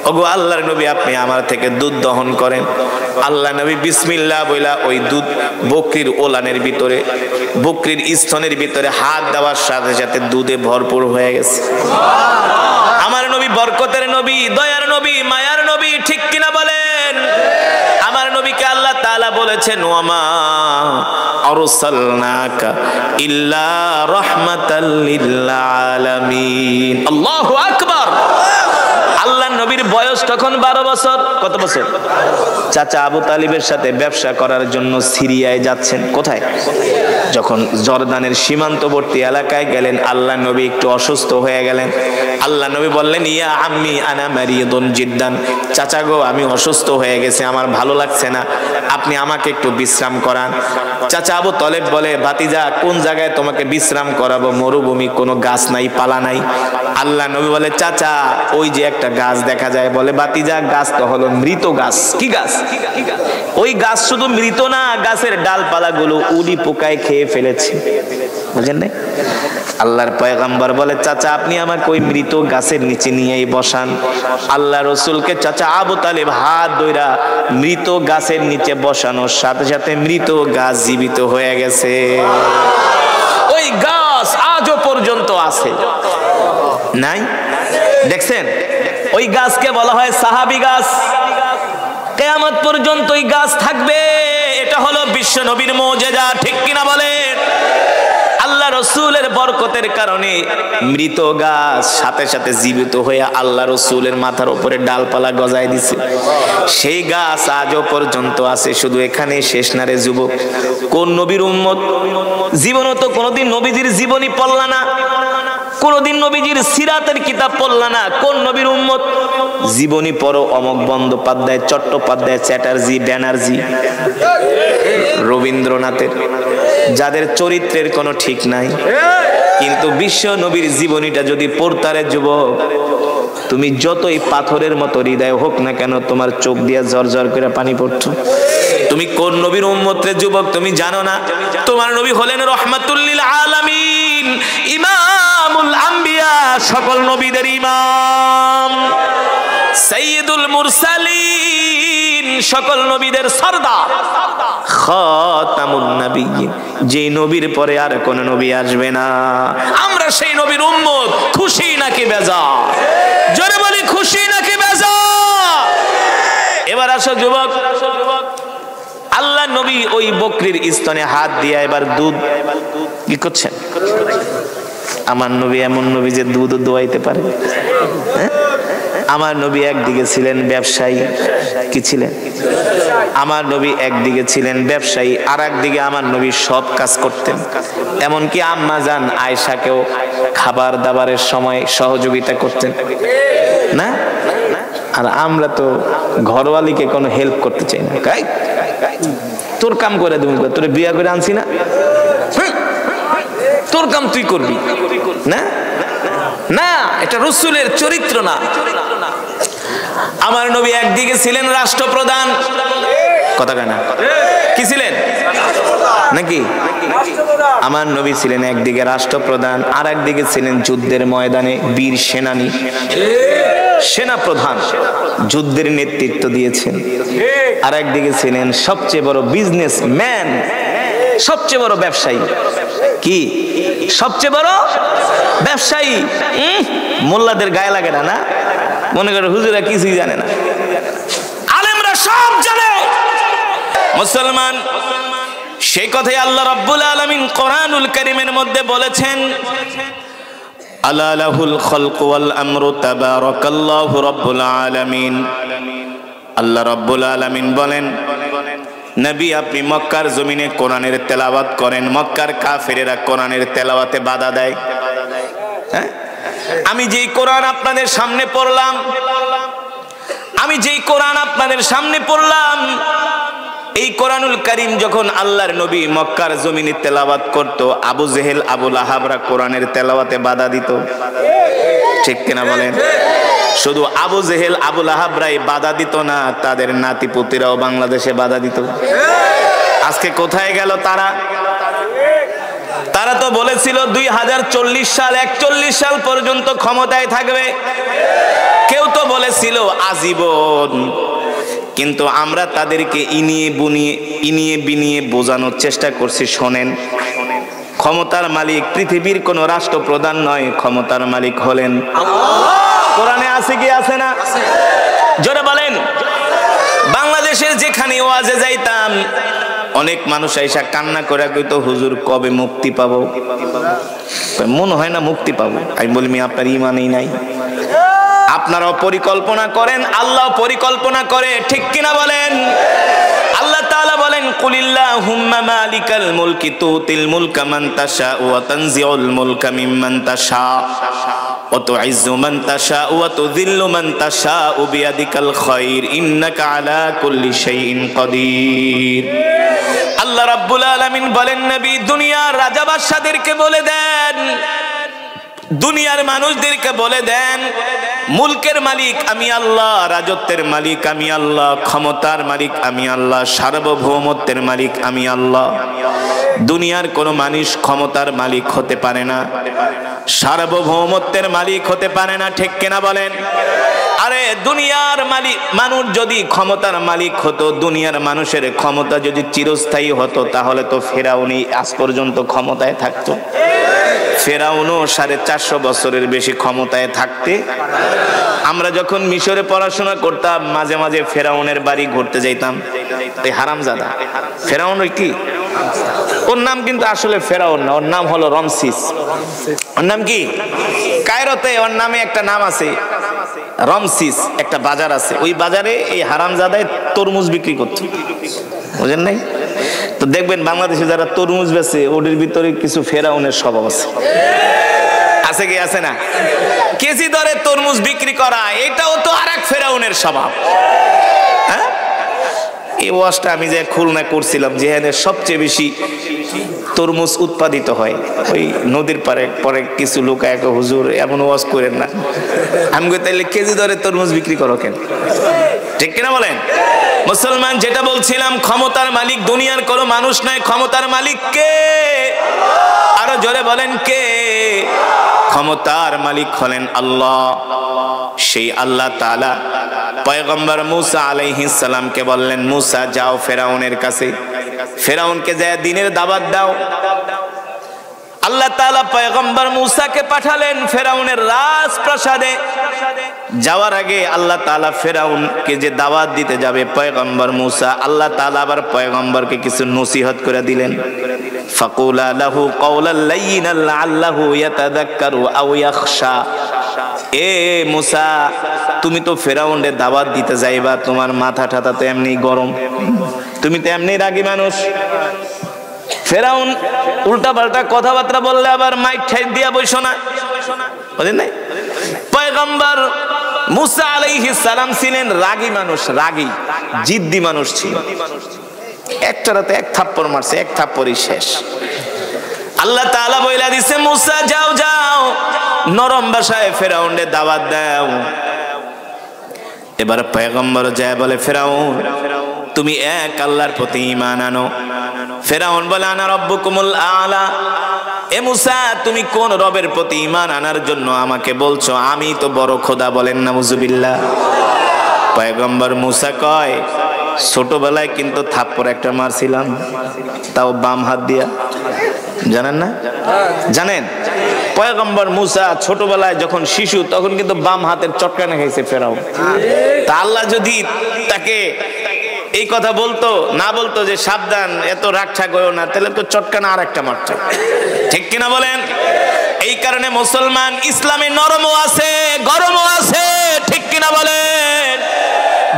ওগো আল্লাহর নবী, আপনি আমার থেকে দুধ দহন করেন। আল্লাহ নবী বিসমিল্লাহ বইলা ওই দুধ বকরির ওলানের ভিতরে, বকরির স্তনের ভিতরে হাত দেওয়ার সাথে সাথে দুধে ভরপুর হয়ে গেছে। আমার নবী বরকতের নবী, দয়ার নবী, মায়ার নবী, ঠিক কিনা বলেন? আমার নবীকে আল্লাহ তাআলা বলেছেন, ওয়ামা আরসালনাকা ইল্লা রাহমাতাল লিল আলামিন। আল্লাহু আকবার। আল্লাহর নবীর বয়স তখন 12 বছর। কত বছর? চাচা আবু তালিবের সাথে ব্যবসা করার জন্য সিরিয়ায় যাচ্ছেন। কোথায়? যখন জর্দানের সীমান্তবর্তী এলাকায় গেলেন, আল্লাহ নবী একটু অসুস্থ হয়ে গেলেন। আল্লাহ নবী বললেন, ইয়া আম্মি আনা মারিয়াদুন জিদ্দান, চাচা গো, আমি অসুস্থ হয়ে গেছি, আমার ভালো লাগছে না, আপনি আমাকে একটু বিশ্রাম করান। চাচা আবু তালেব বলে, ভাতিজা, কোন জায়গায় তোমাকে বিশ্রাম করাবো? মরুভূমি, কোনো গাছ নাই, পালা নাই। আল্লাহ নবী বলে, চাচা, ওই যে একটা গাছ দেখা যায়। বলে, ভাতিজা, গাছ তো হলো মৃত গাছ। কি গাছ? ওই গাছ শুধু মৃত না, গাছের ডালপালা গুলো উড়ি পোকায় খেয়ে ফেলেছে, বুঝেন নাই? আল্লাহর পয়গম্বর বলে, চাচা, আপনি আমাকে ওই মৃত গাছের নিচে নিয়েই বসান। আল্লাহ রসুলকে চাচা আবু তালেব হাত ধইরা মৃত গাছের নিচে বসানোর সাথে সাথে মৃত গাছ জীবিত হয়ে গেছে। ওই গাছ আজও পর্যন্ত আছে, নাই? দেখছেন? ওই গাছকে বলা হয় সাহাবী গাছ। কিয়ামত পর্যন্ত ওই গাছ থাকবে। এটা হলো বিশ্ব নবীর মুজিজা, ঠিক কিনা বলেন? আল্লাহ রসুলের বরকতের কারণে মৃত গাছ সাথে সাথে জীবিত হয়ে আল্লাহ রসুলের মাথার উপরে ডালপালা গজায় দিছে। সেই গাছ আজও পর্যন্ত আছে। শুধু এখানে শেষ না রে যুবক। কোন নবীর উম্মত? জীবনও তো কোনোদিন নবীজির জীবনী পড়লা না, কোনদিন নবীজির সিরাতের কিতাব পড়লা না। কোন নবীর উম্মত? জীবনী পড়ো অমক বন্দ্যোপাধ্যায়, চট্টোপাধ্যায়, চ্যাটার্জি, ব্যানার্জি, রবীন্দ্রনাথের, যাদের চরিত্রের কোনো ঠিক নাই। কিন্তু বিশ্ব নবীর জীবনীটা যদি পড়তারে যুবক, তুমি যতই পাথরের মতো হৃদয় হোক না কেন, তোমার চোখ দিয়ে ঝরঝর করে পানি পড়তো। তুমি কোন নবীর উম্মত রে যুবক, তুমি জানো না? তোমার নবী হলেন রহমাতুল লিল আলামিন, ইমামুল আম্বিয়া, সকল নবীদের ইমাম, সাইয়্যিদুল মুরসালিন, সকল নবীদের সরদার, খাতামুন নবিয়্যিন, যে নবীর পরে আর কোন নবী আসবে না। আমরা সেই নবীর উম্মত। খুশি নাকি বেজার? জোরে বলি, খুশি নাকি বেজার? এবার আসো যুবক, আল্লাহ নবী ওই বকরির স্তনে হাত দিয়ে এবার দুধ কি করছেন? আমার নবী এমন নবী যে দুধ দোয়াইতে পারে। আমার নবী একদিকে ছিলেন ব্যবসায়ী। কি ছিলেন? আমার নবী একদিকে ছিলেন ব্যবসায়ী, আর একদিকে আমার নবী সব কাজ করতেন। এমনকি আম্মা জান আয়েশাকেও খাবার দাবারের সময় সহযোগিতা করতেন না? আর আমরা তো ঘরওয়ালিকে কোনো হেল্প করতে চাই না। তোর কাম করে তুমি, তোর বিয়া করে আনছি না, তোর কাম তুই করবি না? না, এটা রাসূলের চরিত্র না। আমার নবী একদিকে ছিলেন রাষ্ট্রপ্রধান, কথা কেনা? কি ছিলেন নাকি? আমার নবী ছিলেন একদিকে রাষ্ট্রপ্রধান, আর একদিকে ছিলেন যুদ্ধের ময়দানে বীর সেনানী, সেনাপ্রধান, যুদ্ধের নেতৃত্ব দিয়েছেন। আর একদিকে ছিলেন সবচেয়ে বড় বিজনেসম্যান, সবচেয়ে বড় ব্যবসায়ী। কি? সবচেয়ে বড় ব্যবসায়ী। মোল্লাদের গায়ে লাগে না, না? মনে করে হুজুরা কিছুই জানে না, আলেমরা সব জানে। মুসলমান, সেই কথাই আল্লাহ রাব্বুল আলামিন কোরআনুল কারীমের মধ্যে বলেছেন, আলা লাহুল খালকু ওয়াল আমরু তাবারাকাল্লাহু রাব্বুল আলামিন। আল্লাহ রাব্বুল আলামিন বলেন, নবী আপনি মক্কার জমিনে কোরআনের তেলাওয়াত করেন। মক্কার কাফেরেরা কোরআনের তেলাওয়াতে বাধা দেয়। হ্যাঁ, আমি যেই কোরআন আপনাদের সামনে পড়লাম, এই কোরআনুল কারীম যখন আল্লাহর নবী মক্কার জমিনে তেলাওয়াত করত, আবু জেহেল আবু লাহাবরা কোরআনের তেলাওয়াতে বাধা দিত, ঠিক কিনা বলেন? শুধু আবু জেহেল আবু লাহাবরাই বাধা দিত না, তাদের নাতিপুতিরাও বাংলাদেশে বাধা দিত। আজকে কোথায় গেল তারা? তারা তো বলেছিল 2040 সাল 41 সাল পর্যন্ত ক্ষমতায় থাকবে, কেউ তো বলেছিল আজীবন। কিন্তু আমরা তাদেরকে ইনিয়ে বিনিয়ে বোঝানোর চেষ্টা করছি, শোনেন, ক্ষমতার মালিক পৃথিবীর কোন রাষ্ট্রপ্রধান নয়, ক্ষমতার মালিক হলেন আল্লাহ। কোরআনে আছে কি আছে না? জোরে বলেন। বাংলাদেশের যেখানে ওয়াজে যাইতাম, অনেক মানুষ আইসা কান্না করে কইতো, হুজুর কবে মুক্তি পাবো? মনে হয় না মুক্তি পাবো। আমি বলি, আপনার ঈমানই নাই। আপনারাও পরিকল্পনা করেন, আল্লাহ পরিকল্পনা করে, ঠিক কিনা বলেন? আল্লাহ তাআলা বলেন, কুলিল্লাহুম্মা মালিকাল মুলকি তুতিল মুলকা মান তাশা ওয়া তানজিউল মুলকা মিম্মান তাশা ওয়া তুইজ্জু মান তাশা ওয়া তুযিল্লু মান তাশা বিয়াদিকাল খায়র ইন্নাকা আলা কুল্লি শাইইন কাদির। আল্লাহ রাব্বুল আলামিন বলেন, নবী দুনিয়ার রাজা বাদশাদেরকে বলে দেন, দুনিয়ার মানুষদেরকে বলে দেন, মুলকের মালিক আমি আল্লাহ, রাজত্বের মালিক আমি আল্লাহ, ক্ষমতার মালিক আমি আল্লাহ, সার্বভৌমত্বের মালিক আমি আল্লাহ। দুনিয়ার কোন মানুষ ক্ষমতার মালিক হতে পারে না, সার্বভৌমত্বের মালিক হতে পারে না, ঠিক কিনা বলেন? আরে দুনিয়ার মালিক মানুষ যদি ক্ষমতার মালিক হতো, দুনিয়ার মানুষের ক্ষমতা যদি চিরস্থায়ী হতো, তাহলে তো ফেরাউনই আজ পর্যন্ত ক্ষমতায় থাকতো। ফেরাউনও 450 বছরের বেশি ক্ষমতায় থাকতে। আমরা যখন মিশরে পড়াশোনা করতাম, মাঝে মাঝে ফেরাউনের বাড়ি ঘুরতে যাইতাম। এই হারামজাদা ফেরাউন, ওই কি ওর নাম, কিন্তু আসলে ফেরাউন না, ওর নাম হলো রমসিস। ওর নাম কি? কায়রোতে ওর নামে একটা নাম আছে, রমসিস, একটা বাজার আছে। ওই বাজারে এই হারামজাদায় তরমুজ বিক্রি করত, বুঝেন নাই? তো দেখবেন বাংলাদেশে যারা তরমুজ বেচে, ওদের ভিতরে কিছু ফেরাউনের স্বভাব আছে, আছে কি আছে না? কেজি দরে তরমুজ বিক্রি করা, এটাও তো আরেক ফেরাউনের স্বভাব। হ্যাঁ, এই ওয়াজটা আমি যে খুলনা করছিলাম, যেখানে সবচেয়ে বেশি তরমুজ উৎপাদিত হয়, ওই নদীর পারে পরে কিছু লোক এক, হুজুর এমন ওয়াজ করেন না। আমি তাইলে কেজি দরে তরমুজ বিক্রি করো কেন? ঠিক কিনা বলেন? মুসলমান, যেটা বলছিলাম, ক্ষমতার মালিক দুনিয়ার কোনো মানুষ নয়, ক্ষমতার মালিক কে? আরো জোরে বলেন, কে? ক্ষমতার মালিক হলেন আল্লাহ। সেই আল্লাহ তাআলা পয়গম্বর মুসা আলাইহিস সালামকে বললেন, মুসা যাও ফেরাউনের কাছে, ফেরাউনকে যায় দ্বীনের দাওয়াত দাও। আল্লাহ তাআলা পয়গম্বর মুসাকে পাঠালেন ফেরাউনের রাজপ্রাসাদে। যাওয়ার আগে আল্লাহ তাআলা ফেরাউনকে যে দাওয়াত দিতে যাবে পয়গম্বর মুসা, আল্লাহ তাআলা আবার পয়গম্বরকে কিছু নসিহত করে দিলেন। ফাকুলা লাহু কাওলাল লাইয়িনাল লাআল্লাহু ইয়াতাযাক্কারু আও ইয়াখশা। এ মুসা, তুমি তো ফেরাউনের দাওয়াত দিতে যাইবা, তোমার মাথা ঠাতা তো এমনি গরম, তুমি তো এমনি রাগী মানুষ। ফেরাউন উল্টা পাল্টা কথাবার্তা বললে আবার মাইক ঠাই দিয়া বইসো না, বুঝেন নাই? পয়গম্বর মুসা আলাইহিস সালাম ছিলেন রাগী মানুষ, রাগী জিদ্দি মানুষ ছিল। একটা রাতে এক থাপ্পড় মারছে, এক থাপ্পড়ই শেষ। আল্লাহ তাআলা বইলা দিছে, মুসা যাও যাও, নরম ভাষায় ফেরাউনের দাওয়াত দাও। এবার পয়গম্বর যায় বলে, ফেরাউন তুমি এক আল্লাহর প্রতি ঈমান আনো। ফেরাউন বলে, আনা রব্বুকুমুল আলা। এ মুসা, তুমি কোন রবের প্রতি ঈমান আনার জন্য আমাকে বলছো? আমি তো বড় খোদা, বলেন নাউজুবিল্লাহ। পয়গম্বর মুসা কয়, ছোটবেলায় কিন্তু থাপ্পড় একটা মারছিলাম, তাও বাম হাত দিয়া। জানেন না? জানেন? পয়গম্বর মুসা ছোটবেলায় যখন শিশু, তখন কিন্তু বাম হাতের চটকানা খাইছে ফেরাউন। তা আল্লাহ যদি তাকে এই কথা বলতো, না বলতো যে সাবধান, এত রাগ ঠাক হইও না, তাহলে তো চটকানা আর একটা মারতো, ঠিক কিনা বলেন? এই কারণে মুসলমান, ইসলামে নরমও আছে গরমও আছে, ঠিক কিনা বলেন?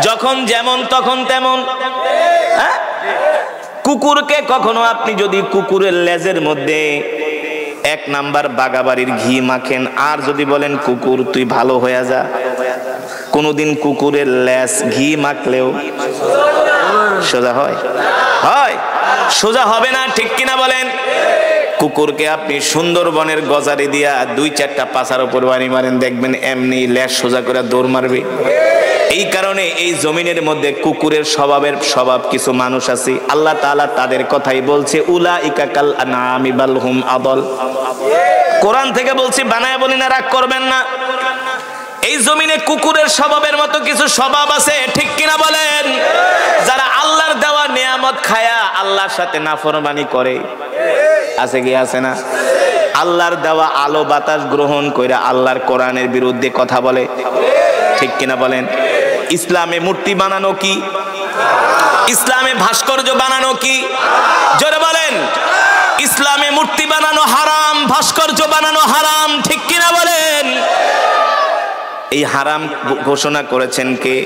যখন যেমন তখন তেমন। কুকুরকে কখনো আপনি যদি কুকুরের লেজের মধ্যে এক নাম্বার বাগাবাড়ির ঘি মাখেন। আর যদি বলেন কুকুর তুই ভালো হয়ে যা, কোনোদিন কুকুরের ল্যাস ঘি মাখলেও সোজা হয়? হয়? সোজা হবে না, ঠিক কিনা বলেন? কুকুরকে আপনি সুন্দরবনের গজারে দিয়া 2-4টা পাছার উপর বাড়ি মারেন, দেখবেন এমনি ল্যাস সোজা করে দৌড় মারবে। এই কারণে এই জমিনের মধ্যে কুকুরের স্বভাব কিছু মানুষ আছে, আল্লাহ তাআলা তাদের কথাই বলছে, উলাইকা কাল আনআমি বাল হুম আদল। কোরআন থেকে বলছি, বানায় বলি না, রাগ করবেন না। এই জমিনে কুকুরের স্বভাবের মতো কিছু স্বভাব আছে, ঠিক কিনা বলেন? যারা আল্লাহর দেওয়া নিয়ামত খায়া আল্লাহর সাথে নাফরমানি করে, আছে কি আছে না? আল্লাহর দেওয়া আলো বাতাস গ্রহণ কইরা আল্লাহর কোরআনের বিরুদ্ধে কথা বলে, ঠিক কিনা বলেন? ইসলামে মূর্তি বানানো কি? ইসলামে ভাস্কর্য বানানো কি? জোরে বলেন। ইসলামে মূর্তি বানানো হারাম, ভাস্কর্য বানানো হারাম, ঠিক কিনা বলেন? এই হারাম ঘোষণা করেছেন কে?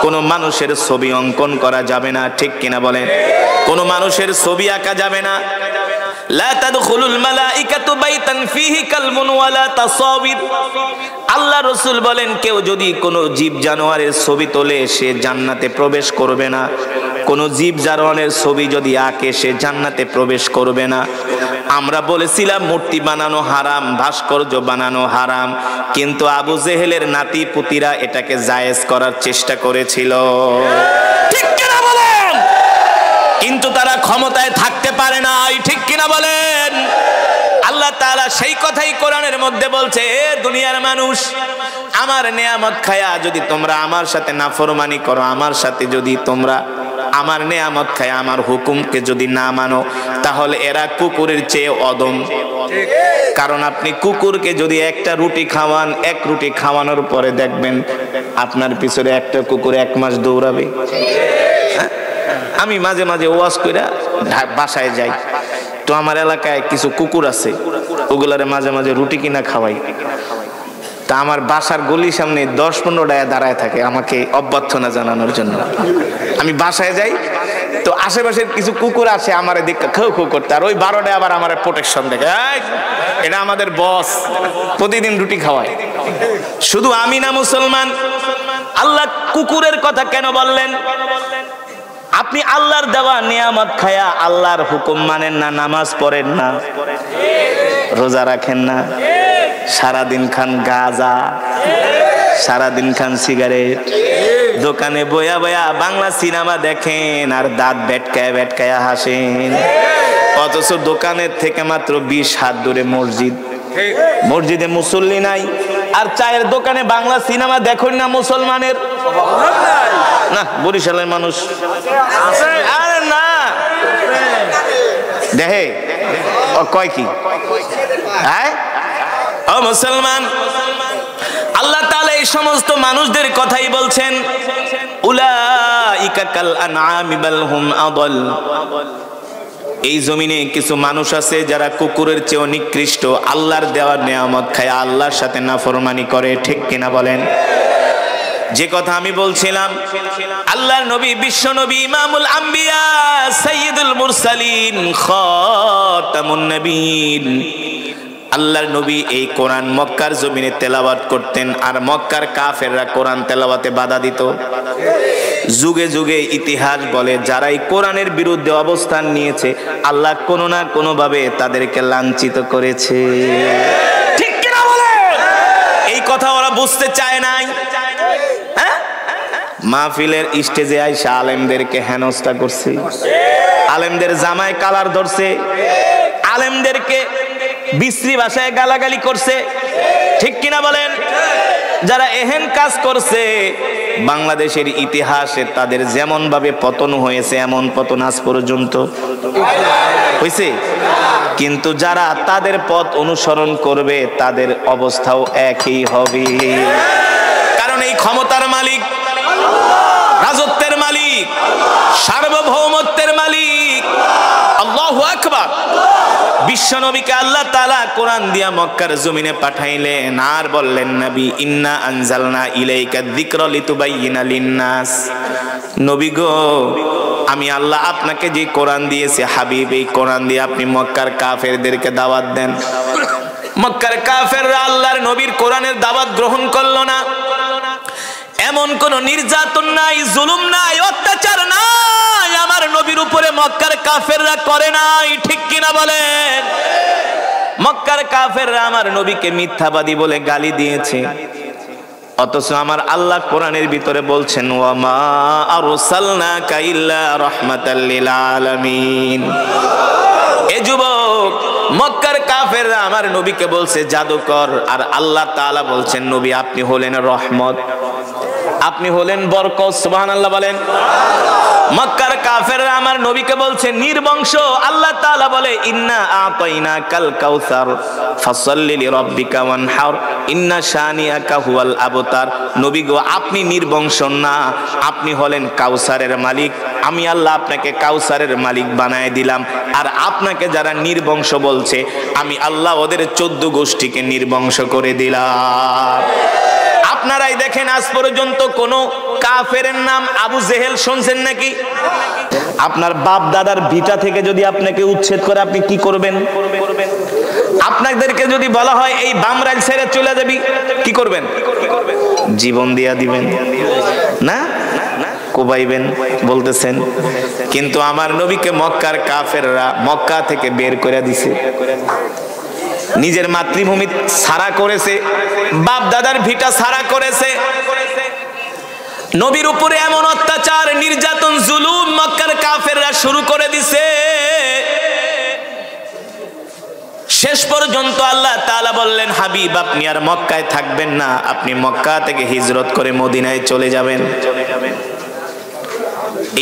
কোন মানুষের ছবি অঙ্কন করা যাবে না, ঠিক কিনা বলেন? কোন মানুষের ছবি আঁকা যাবে না। লা তাদখুলুল মালাইকাতু বাইতান ফীহি কালবুন ওয়ালা তাসাবির। আল্লাহ রাসূল বলেন, কেউ যদি কোনো জীব জানোয়ারের ছবি তোলে সে জান্নাতে প্রবেশ করবে না। কোন জীব জানোয়ারের ছবি যদি আঁকে সে জান্নাতে প্রবেশ করবে না। আমরা বলেছিলাম মূর্তি বানানো হারাম, ভাস্কর্য বানানো হারাম, কিন্তু আবু জেহেলের নাতি পুতিরা এটাকে জায়েজ করার চেষ্টা করেছিল, ঠিক কিনা বলেন? কিন্তু তারা ক্ষমতায় থাকতে পারে না, ঠিক কিনা বলেন? আল্লাহ তাআলা সেই কথাই কোরআনের মধ্যে বলছে, এ দুনিয়ার মানুষ, আমার নিয়ামত খায়া যদি তোমরা আমার সাথে নাফরমানি করো, আমার সাথে যদি তোমরা আমার নিয়ামত খায়া আমার হুকুমকে যদি না মানো, তাহলে এরা কুকুরের চেয়ে অদম। কারণ আপনি কুকুরকে যদি একটা রুটি খাওয়ান, এক রুটি খাওয়ানোর পরে দেখবেন আপনার পিছনে একটা কুকুর 1 মাস দৌড়াবে। আমি মাঝে মাঝে ওয়াজ কইরা বাসায় যাই, তো আমার এলাকায় কিছু কুকুর আছে, ওগুলারে মাঝে মাঝে রুটি কিনা খাওয়াই। তা আমার বাসার গলির সামনে 10-15 টাকা দাঁড়ায় থাকে আমাকে অভ্যর্থনা জানানোর জন্য। আমি বাসায় যাই, তো আশেপাশের কিছু কুকুর আসে আমার দিকে খাও খাও করতে, আর ওই 12টায় আবার আমার প্রোটেকশন দেখে, এটা আমাদের বস, প্রতিদিন রুটি খাওয়ায়। শুধু আমি না মুসলমান, আল্লাহ কুকুরের কথা কেন বললেন? আপনি আল্লাহর দেওয়া নিয়ামত খায়া আল্লাহর হুকুম মানেন না, নামাজ পড়েন না, রোজা রাখেন না, সারাদিন খান গাঁজা, সারাদিন খান সিগারেট, দোকানে বয়া বয়া বাংলা সিনেমা দেখেন আর দাঁত বেটকায়া হাসেন, অথচ দোকানের থেকে মাত্র 20 হাত দূরে মসজিদ, মসজিদে মুসল্লি নাই, আর চায়ের দোকানে বাংলা সিনেমা দেখুন না মুসলমানের না, বরিশালের মানুষ আরে না দেখে ও কয় কি, হ্যাঁ ও মুসলমান। আল্লাহ তাআলা এই সমস্ত মানুষদের কথাই বলছেন, উলাইকা কাল আনআমি বাল হুম আদল। এই জমিনে কিছু মানুষ আছে যারা কুকুরের চেয়ে নিকৃষ্ট, আল্লাহর দেওয়ার নিয়ামত খায় আল্লাহর সাথে নাফরমানি করে, ঠিক কিনা বলেন? যে কথা আমি বলছিলাম, আল্লাহর নবী, বিশ্ব নবী, ইমামুল আম্বিয়া, সাইয়্যিদুল মুরসালিন, খাতামুন নবীন, আল্লাহর নবী এই কোরআন মক্কার জমিনে তেলাওয়াত করতেন, আর মক্কার কাফেররা কোরআন তেলাওয়াতে বাধা দিত। যুগে যুগে ইতিহাস বলে, যারা এই কোরআনের বিরুদ্ধে অবস্থান নিয়েছে আল্লাহ কোনো না কোনো ভাবে তাদেরকে লাঞ্ছিত করেছে, ঠিক কিনা বলেন? এই কথা ওরা বুঝতে চায় নাই। মাহফিলের স্টেজে আইসা আলেমদেরকে হেনস্থা করছে, আলেমদের জামায় কালার ধরছে, আলেমদেরকে বিশ্রী ভাষায় গালাগালি করছে, ঠিক কিনা বলেন? যারা এহেন কাজ করছে, বাংলাদেশের ইতিহাসে তাদের যেমন ভাবে পতন হয়েছে এমন পতন আজ পর্যন্ত হয়েছে। কিন্তু যারা তাদের পথ অনুসরণ করবে তাদের অবস্থাও একই হবে, কারণ এই ক্ষমতার মালিক, রাজত্বের মালিক, সার্বভৌমত্বের মালিক আল্লাহু আকবার। বিশ্বনবীকে আল্লাহ তাআলা কোরআন দিয়া মক্কার জমিনে পাঠাইলেন, আর বললেন, নবী ইন্না আনজালনা ইলাইকা যিকরা লিতুবাইয়িনা লিন-নাস, নবী গো আমি আল্লাহ আপনাকে যে কোরআন দিয়েছে হাবিব, এই কোরআন দিয়ে আপনি মক্কার কাফেরদেরকে দাওয়াত দেন। মক্কার কাফেররা আল্লাহর নবীর কোরআনের দাওয়াত গ্রহণ করলো না। এমন কোন নির্যাতন নাই, জুলুম নাই, অত্যাচার নাই আমার নবীর উপরে মক্কার কাফেররা করে নাই, ঠিক কিনা বলেন? মক্কার কাফেররা আমার নবীকে মিথ্যাবাদী বলে গালি দিয়েছে, অথচ আমার আল্লাহ কোরআনের ভিতরে বলছেন ওয়া মা আরসালনাকা ইল্লা রাহমাতাল লিল আলামিন। এ যুবক, মক্কার কাফেররা আমার নবীকে বলছে জাদুকর, আর আল্লাহ তাআলা বলছেন নবী আপনি হলেন রহমত, আপনি হলেন বরকত। সুবহানাল্লাহ বলেন। মক্কার কাফেররা আমার নবীকে বলছে নির্বংশ, আল্লাহ তাআলা বলে ইন্না আতাইনাকাল কাউসার ফাসাল্লি লিরাব্বিকা ওয়ানহার ইন্না শানিয়াকা হুয়াল আবতার। নবী গো, আপনি নির্বংশ না, আপনি হলেন কাউসারের মালিক। আমি আল্লাহ আপনাকে কাউসারের মালিক বানায় দিলাম। আর আপনাকে যারা নির্বংশ বলছে, আমি আল্লাহ ওদের 14 গোষ্ঠীকে নির্বংশ করে দিলাম। আপনারাই দেখেন আজ পর্যন্ত কোন কাফেরের নাম আবু জেহেল শুনছেন নাকি? আপনার বাপ দাদার ভিটা থেকে যদি আপনাকে উচ্ছেদ করে আপনি কি করবেন? আপনাদেরকে যদি বলা হয় এই বামরাইল ছেড়ে চলে যাবি, কি করবেন? জীবন দিয়া দিবেন না, কোবাইবেন বলতেছেন। কিন্তু আমার নবীকে মক্কার কাফেররা মক্কা থেকে বের করে দিছে, নিজের মাতৃভূমি ছাড়া করেছে, বাপ দাদার ভিটা ছাড়া করেছে। নবীর উপরে এমন অত্যাচার, নির্যাতন, জুলুম মক্কার কাফেররা শুরু করে দিছে। শেষ পর্যন্ত আল্লাহ তাআলা বললেন হাবিব আপনি আর মক্কায় থাকবেন না, আপনি মক্কা থেকে হিজরত করে মদিনায় চলে যাবেন।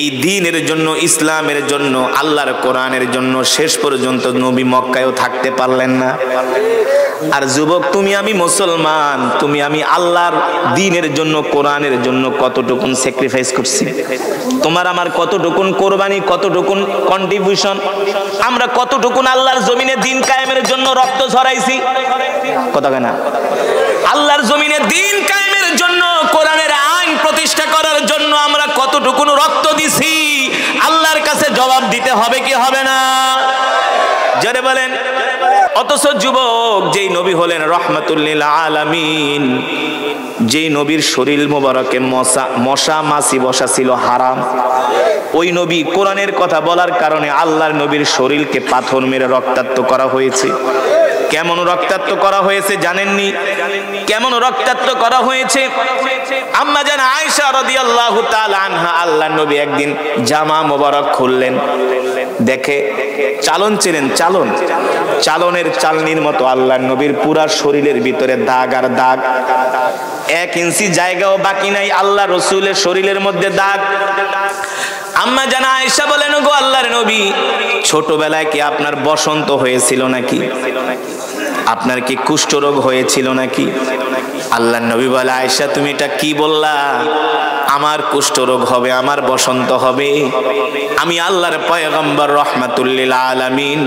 এই দ্বীনের জন্য, ইসলামের জন্য, আল্লাহর কোরআনের জন্য শেষ পর্যন্ত নবী মক্কায়ও থাকতে পারলেন না। আর যুবক, তুমি আমি মুসলমান, তুমি আমি আল্লাহর দ্বীনের জন্য, কোরআনের জন্য কতটুকুন স্যাক্রিফাইস করছি? তোমার আমার কতটুকুন কোরবানি, কতটুকুন কন্ট্রিবিউশন, আমরা কতটুকুন আল্লাহর জমিনে দ্বীন কায়েমের জন্য রক্ত ঝরাইছি? কথা কয় না? আল্লাহর জমিনে দ্বীন কায়েমের জন্য, কোরআনের আইন প্রতিষ্ঠা করার জন্য আমরা কতটুকুন রক্ত দিছি? আল্লাহর কাছে জবাব দিতে হবে কি হবে না? জোরে বলেন। অথচ যুবক, যেই নবী হলেন রাহমাতুল লিল আলামিন, যেই নবীর শরীর মোবারকে মশা মাছি বসা ছিল হারাম, ওই নবী কোরআনের কথা বলার কারণে আল্লাহর নবীর শরীরকে পাথর মেরে রক্তাক্ত করা হয়েছে। কেমন রক্তাক্ত করা হয়েছে জানেননি? কেমন রক্তাক্ত করা হয়েছে? আম্মা জান আয়েশা রাদিয়াল্লাহু তাআলা আনহা, আল্লাহর নবী একদিন জামা মোবারক খুললেন, দেখে চালন ছিলেন, চালনের চালনির মতো আল্লাহর নবীর পুরা শরীরের ভিতরে দাগ আর দাগ, 1 ইঞ্চি জায়গাও বাকি নাই আল্লাহ রসুলের শরীরের মধ্যে দাগ। আম্মা জান আয়েশা বলেন গো আল্লাহর নবী, ছোটবেলায় কি আপনার বসন্ত হয়েছিল নাকি? আপনার কি কুষ্ঠরোগ হয়েছিল নাকি? আল্লাহর নবী বলে আয়েশা তুমি এটা কি বললা? আমার কুষ্ঠরোগ হবে, আমার বসন্ত হবে? আমি আল্লাহর পয়গম্বর রাহমাতুল লিল আলামিন,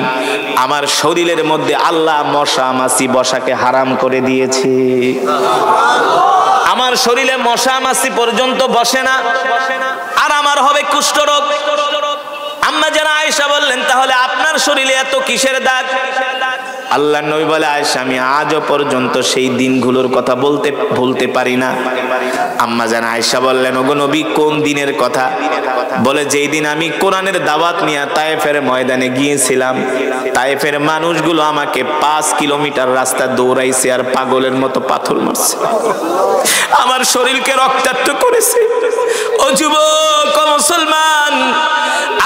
আমার শরীরের মধ্যে আল্লাহ মশা মাছি বসাকে হারাম করে দিয়েছে। আমার শরীরে মশা মাছি পর্যন্ত বসে না, আর আমার হবে কুষ্ঠরোগ। আম্মা জান আয়েশা বললেন তাহলে আপনার শরীরে এত কিসের দাগ? আল্লাহর নবী বলে আয়েশা আমি আজও পর্যন্ত সেই দিনগুলোর কথা ভুলতে পারি না। আম্মা জান আয়েশা বললেন ওগো নবী কোন দিনের কথা? বলে যেই দিন আমি কোরআনের দাওয়াত নিয়ে তায়েফের ময়দানে গিয়েছিলাম, তায়েফের মানুষগুলো আমাকে 5 কিলোমিটার রাস্তা দৌড়াইছে আর পাগলের মতো পাথর মারছে, আমার শরীরকে রক্তাক্ত করেছে। ও যুবক, ও মুসলমান,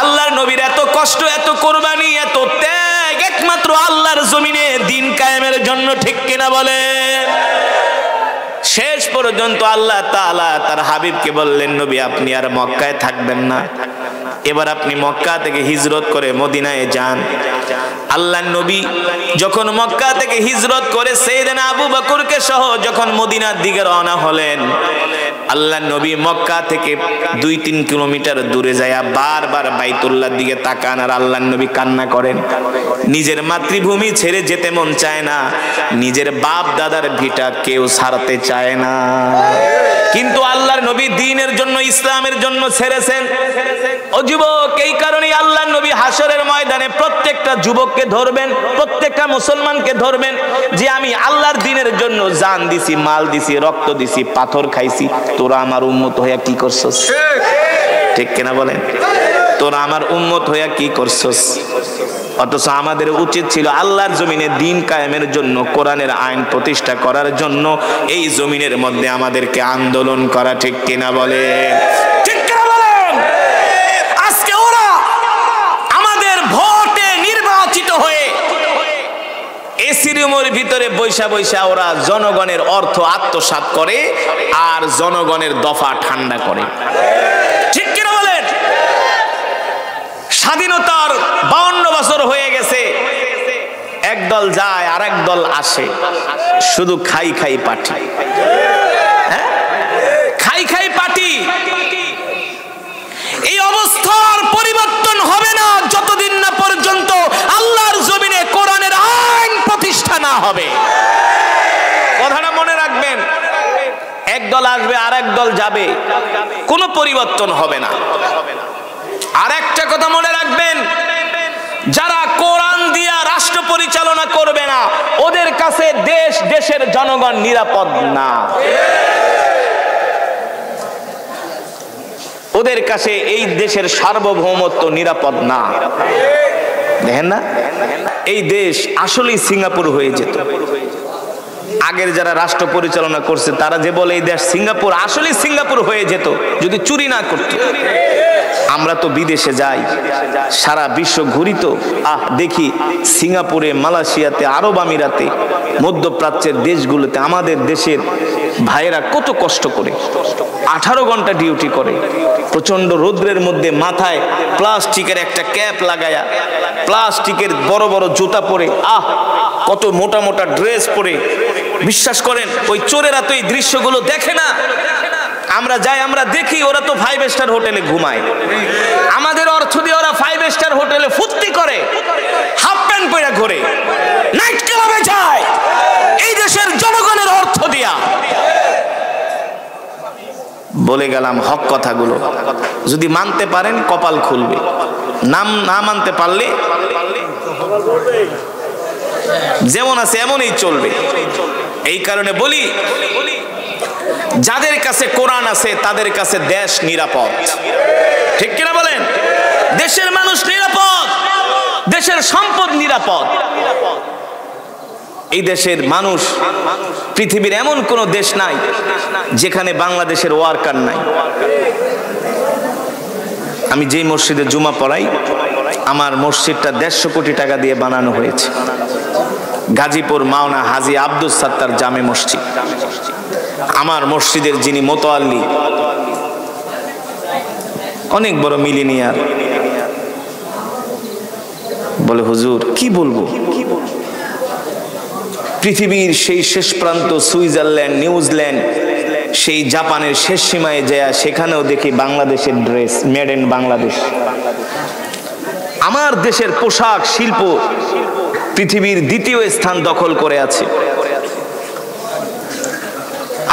আল্লাহর নবীর এত কষ্ট, এত কোরবানি, এত ত্যাগ একমাত্র আল্লাহর জমিনে দ্বীন কায়েমের জন্য, ঠিক কিনা বলে? শেষ পর্যন্ত আল্লাহ তাআলা তার হাবিবকে বললেন নবী আপনি আর মক্কায় থাকবেন না, এবার আপনি মক্কা থেকে হিজরত করে মদিনায় যান। আল্লাহর নবী যখন মক্কা থেকে হিজরত করে সাইয়েদনা আবু বকরকে সহ যখন মদিনার দিকে রওনা হলেন, আল্লাহর নবী মক্কা থেকে 2-3 কিলোমিটার দূরে যায় বারবার বাইতুল্লাহর দিকে তাকান আর আল্লাহর নবী কান্না করেন। নিজের মাতৃভূমি ছেড়ে যেতে মন চায় না, নিজের বাপ দাদার ভিটা কেউ ছাড়তে চায় না। কিন্তু আল্লাহর নবী দ্বীনের জন্য, ইসলামের জন্য ছেড়েছেন। ও যুবক, এই কারণেই আল্লাহর নবী হাসরের ময়দানে প্রত্যেকটা যুবককে ধরবেন, প্রত্যেকটা মুসলমানকে ধরবেন যে আমি আল্লাহর দ্বীনের জন্য জান দিছি, মাল দিছি, রক্ত দিছি, পাথর খাইছি, তোরা আমার উম্মত হইয়া কি করছস? ঠিক কিনা বলেন? তোরা আমার উম্মত হইয়া কি করছস? অথচ আমাদের উচিত ছিল আল্লাহর জমিনে দ্বীন কায়েমের জন্য, কোরআনের আইন প্রতিষ্ঠা করার জন্য এই জমিনের মধ্যে আমাদেরকে আন্দোলন করা। ঠিক কিনা বলে? ঠিক কিনা বলেন? আজকে ওরা আমাদের ভোটে নির্বাচিত হয়ে এসি রুমের ভিতরে বৈশা বৈশা ওরা জনগণের অর্থ আত্মসাৎ করে আর জনগণের দফা ঠান্ডা করে। ঠিক কিনা বলেন? স্বাধীনতার 52 বছর হয়ে গেছে, একদল যায় আর একদল আসে, শুধু খাই খাই পার্টি। হ্যাঁ, খাই খাই পার্টি। এই অবস্থার পরিবর্তন হবে না যতদিন না পর্যন্ত আল্লাহর জমিনে কোরআনের আইন প্রতিষ্ঠা না হবে। কথাটা মনে রাখবেন, একদল আসবে আর একদল যাবে, কোনো পরিবর্তন হবে না। আর একটা কথা মনে রাখবেন, যারা কোরআন দিয়া রাষ্ট্র পরিচালনা করবে না, ওদের কাছে দেশ, দেশের জনগণ নিরাপদ না। ওদের কাছে এই দেশের সার্বভৌমত্ব নিরাপদ না। দেখেন না, এই দেশ আসলেই সিঙ্গাপুর হয়ে যেত। আগের যারা রাষ্ট্র পরিচালনা করছে তারা যে বলে এই দেশ সিঙ্গাপুর, আসলেই সিঙ্গাপুর হয়ে যেত যদি চুরি না করত। আমরা তো বিদেশে যাই, সারা বিশ্ব ঘুরি, তো দেখি সিঙ্গাপুরে, মালয়েশিয়াতে, আরব আমিরাতে, মধ্যপ্রাচ্যের দেশগুলোতে আমাদের দেশের ভাইয়েরা কত কষ্ট করে 18 ঘন্টা ডিউটি করে, প্রচন্ড রৌদ্রের মধ্যে মাথায় প্লাস্টিকের একটা ক্যাপ লাগায়া, প্লাস্টিকের বড় বড় জুতা পরে, কত মোটা মোটা ড্রেস পরে। বিশ্বাস করেন ওই চোরেরা তো এই দৃশ্যগুলো দেখে না। আমরা যাই, আমরা দেখি ওরা তো 5 স্টার হোটেলে ঘুমায়, আমাদের অর্থ দিয়ে ওরা 5 স্টার হোটেলে ফুর্তি করে, হাফ প্যান্ট পরে ঘোরে, নাইট ক্লাবে যায়, এই দেশের জনগণের অর্থ দিয়া। বলে গেলাম হক কথাগুলো, যদি মানতে পারেন কপাল খুলবে, না মানতে পারলে যেমন আছে এমনই চলবে। এই কারণে বলি, যাদের কাছে কোরআন আছে তাদের কাছে দেশ নিরাপদ। ঠিক কিনা বলেন? দেশের মানুষ নিরাপদ, দেশের সম্পদ নিরাপদ। এই দেশের মানুষ, পৃথিবীর এমন কোন দেশ নাই যেখানে বাংলাদেশের ওয়ার্কার নাই। আমি যেই মসজিদে জুমা পড়াই, আমার মসজিদটা 150 কোটি টাকা দিয়ে বানানো হয়েছে। গাজীপুর মাওনা হাজী আব্দুল সাত্তার জামে মসজিদ। আমার মসজিদের যিনি মোতাল্লি, অনেক বড় মিলিনিয়ার, বলে হুজুর কি বলবো, পৃথিবীর সেই শেষ প্রান্ত সুইজারল্যান্ড, নিউজিল্যান্ড, সেই জাপানের শেষ সীমায় যায়, সেখানেও দেখি বাংলাদেশের ড্রেস, মেড ইন বাংলাদেশ। আমার দেশের পোশাক শিল্প পৃথিবীর 2য় স্থান দখল করে আছে।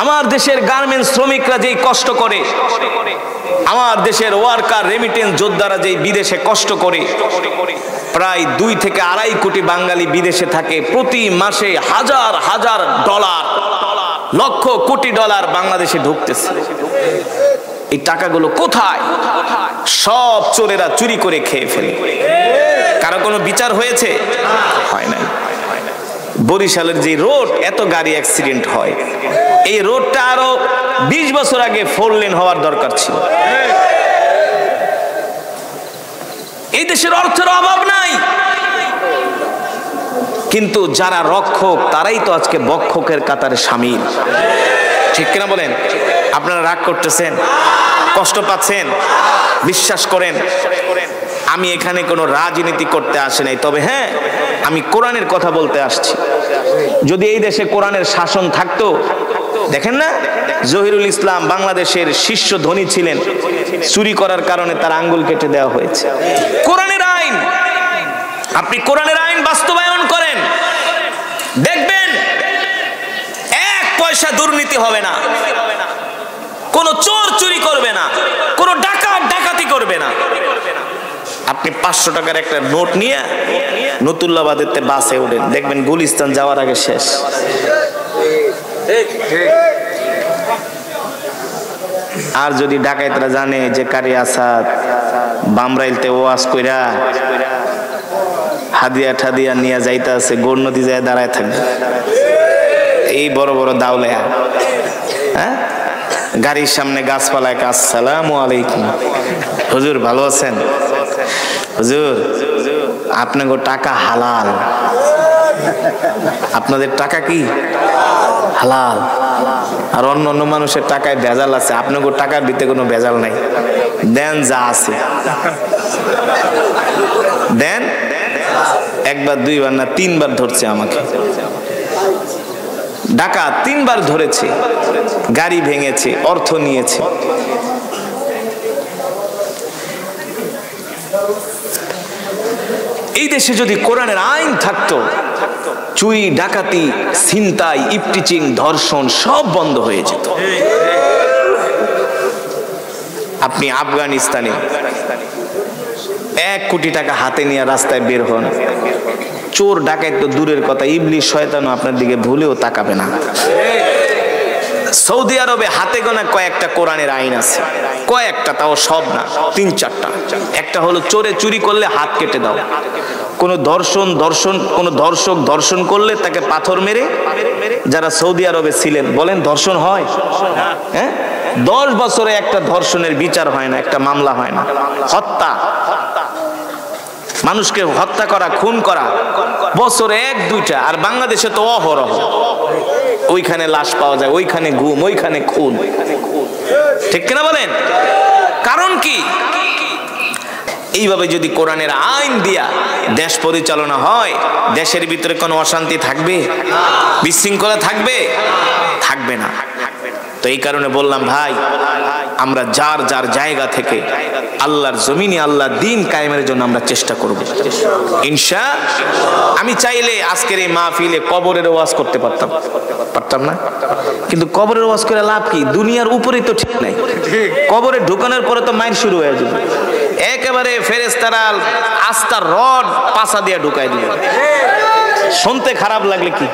আমার দেশের গার্মেন্টস শ্রমিকরা যেই কষ্ট করে, আমার দেশের ওয়ার্কার, রেমিটেন্স যোদ্ধারা যেই বিদেশে কষ্ট করে, প্রায় 2 থেকে 2.5 কোটি বাঙালি বিদেশে থাকে। প্রতি মাসে হাজার হাজার ডলার, লক্ষ কোটি ডলার বাংলাদেশে ঢুকতেছে। এই টাকাগুলো কোথায়? সব চোরেরা চুরি করে খেয়ে ফেলে। কারো কোনো বিচার হয়েছে? হয় নাই। বরিশালের যে রোড, এত গাড়ি অ্যাক্সিডেন্ট হয়, এই রোডটা আরো 20 বছর আগে 4 লেন হওয়ার দরকার ছিল। এই দেশের অর্থের অভাব নাই, কিন্তু যারা রক্ষক তারাই তো আজকে বক্ষকের কাতারে শামিল। ঠিক কিনা বলেন? আপনারা রাগ করতেছেন, কষ্ট পাচ্ছেন, বিশ্বাস করেন আমি এখানে কোনো রাজনীতি করতে আসি নাই, তবে হ্যাঁ আমি কোরআনের কথা বলতে আসছি। যদি এই দেশে কোরআনের শাসন থাকতো, দেখেন না জহিরুল ইসলাম বাংলাদেশের শীর্ষ ধনী ছিলেন, চুরি করার কারণে তার আঙ্গুল কেটে দেওয়া হয়েছে। কোরআনের আইন, আপনি কোরআনের আইন বাস্তবায়ন করেন, দেখবেন 1 পয়সা দুর্নীতি হবে না। আপনি 500 টাকার একটা নোট নিয়ে নতুল্লাবাদের বাসে উঠেন, দেখবেন গুলিস্তান যাওয়ার আগে শেষ। আর যদি ডাকাইতরা জানে যে কারি আসাদ বামরাইলতে ওয়াজ কইরা হাদিয়া ঠাদিয়া নিয়ে যাইতে আছে, গোর নদী যায় দাঁড়ায় থাকবে এই বড় বড় দাউলেয়া, হ্যাঁ, গাড়ির সামনে গাছপালায় আসসালামু আলাইকুম, হুজুর ভালো আছেন? হুজুর আপনাদের টাকা হালাল, আপনাদের টাকা কি হালাল, আর অন্য অন্য মানুষের টাকায় ভেজাল আছে, আপনাদের টাকার ভিতরে কোনো ভেজাল নাই, দেন যা আছে দেন। একবার দুইবার না 3 বার ধরছে আমাকে, ডাকাত 3 বার ধরেছে, গাড়ি ভেঙেছে, অর্থ নিয়েছে। এই দেশে যদি কোরআনের আইন থাকতো, চুরি ডাকাতি ছিনতাই ইফটিচিং ধর্ষণ সব বন্ধ হয়ে যেত। আপনি আফগানিস্তানে 1 কোটি টাকা হাতে নিয়ে রাস্তায় বের হন, চোর ডাকাত তো দূরের কথা, ইবলিশ শয়তানও আপনার দিকে ভুলেও তাকাবে না। সৌদি আরবে হাতে গোনা কয়েকটা কোরআনের আইন আছে, কয়েকটা, তাও সব না, 3-4টা। একটা হলো চোরে চুরি করলে হাত কেটে দাও, কোনো কোনো দর্শক দর্শন করলে তাকে পাথর মেরে, যারা সৌদি আরবে ছিলেন বলেন ধর্ষণ হয়? হ্যাঁ, 10 বছরে একটা ধর্ষণের বিচার হয় না, একটা মামলা হয় না। হত্যা, মানুষকে হত্যা করা, খুন করা বছরে 1-2টা, আর বাংলাদেশে তো অহরহ, ওইখানে লাশ পাওয়া যায়, ওইখানে গুম, ওইখানে খুন, ঠিক কিনা বলেন? কারণ কি? এইভাবে যদি কোরআনের আইন দিয়া দেশ পরিচালনা হয়, দেশের ভিতরে কোনো অশান্তি থাকবে? বিশৃঙ্খলা থাকবে? থাকবে না। তো এই কারণে বললাম ভাই, আমরা যার যার জায়গা থেকে আল্লাহর জমিনে আল্লাহর দ্বীন কায়েমের জন্য আমরা চেষ্টা করব ইনশাআল্লাহ। আমি চাইলে আজকের এই মাহফিলে কবরের ওয়াজ করতে পারতাম না, কিন্তু কবরের ওয়াজ করে লাভ কি? দুনিয়ার উপরেই তো ঠিক নাই, কবরে ঢুকানোর পরে তো মাইর শুরু হয়ে যাবে, একেবারে ফেরেশতারা আস্তার রড পাছা দিয়ে ঢুকাই দিবে। শুনতে খারাপ লাগলে কি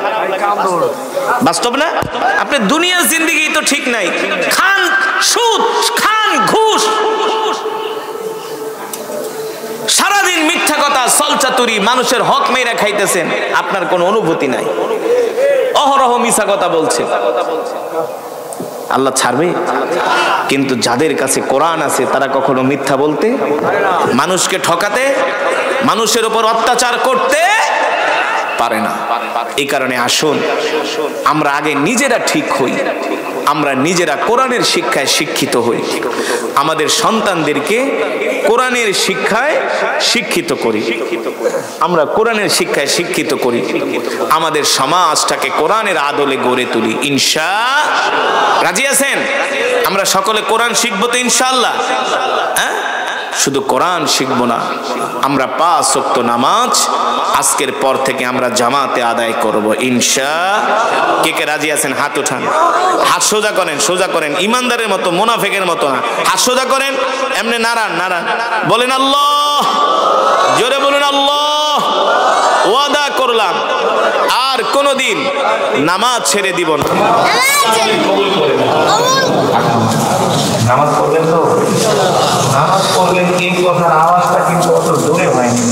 বাস্তব না? আপনি দুনিয়ার জিন্দেগি তো ঠিক নাই, খান সুদ, খান ঘুষ, সারাদিন মিথ্যা কথা, সলচাতুরি, মানুষের হক মেরে খাইতেছেন, আপনার কোনো অনুভূতি নাই, অহরহ মিথ্যা কথা বলছে। আল্লাহ ছাড়বে? কিন্তু যাদের কাছে কোরআন আছে তারা কখনো মিথ্যা বলতে, মানুষকে ঠকাতে, মানুষের উপর অত্যাচার করতে পারে না। এই কারণে আসুন আমরা আগে নিজেরা ঠিক হই, আমরা নিজেরা কোরআনের শিক্ষায় শিক্ষিত হই, আমাদের সন্তানদেরকে কোরআনের শিক্ষায় শিক্ষিত করি, আমরা কোরআনের শিক্ষায় শিক্ষিত করি, আমাদের সমাজটাকে কোরআনের আদলে গড়ে তুলি ইনশাআল্লাহ। রাজি আছেন? আমরা সকলে কোরআন শিখবো তো ইনশাআল্লাহ? হ্যাঁ, শুধু কোরআন শিখবো না, আমরা 5 ওয়াক্ত নামাজ আজকের পর থেকে আমরা জামাতে আদায় করব ইনশাআল্লাহ। কে কে রাজি আছেন? হাত উঠান, হাত সোজা করেন, সোজা করেন, ইমানদারের মতো, মুনাফিকের মতো না, হাত সোজা করেন, এমনি নাড়ান নাড়ান, বলেন আল্লাহ, জোরে বলুন আল্লাহ। ওয়াদা করলাম আর কোনদিন নামাজ ছেড়ে দিব না। নামাজ পড়লেন তো? নামাজ পড়লেন, এই কথার আওয়াজটা কিন্তু অত জোরে হয়নি।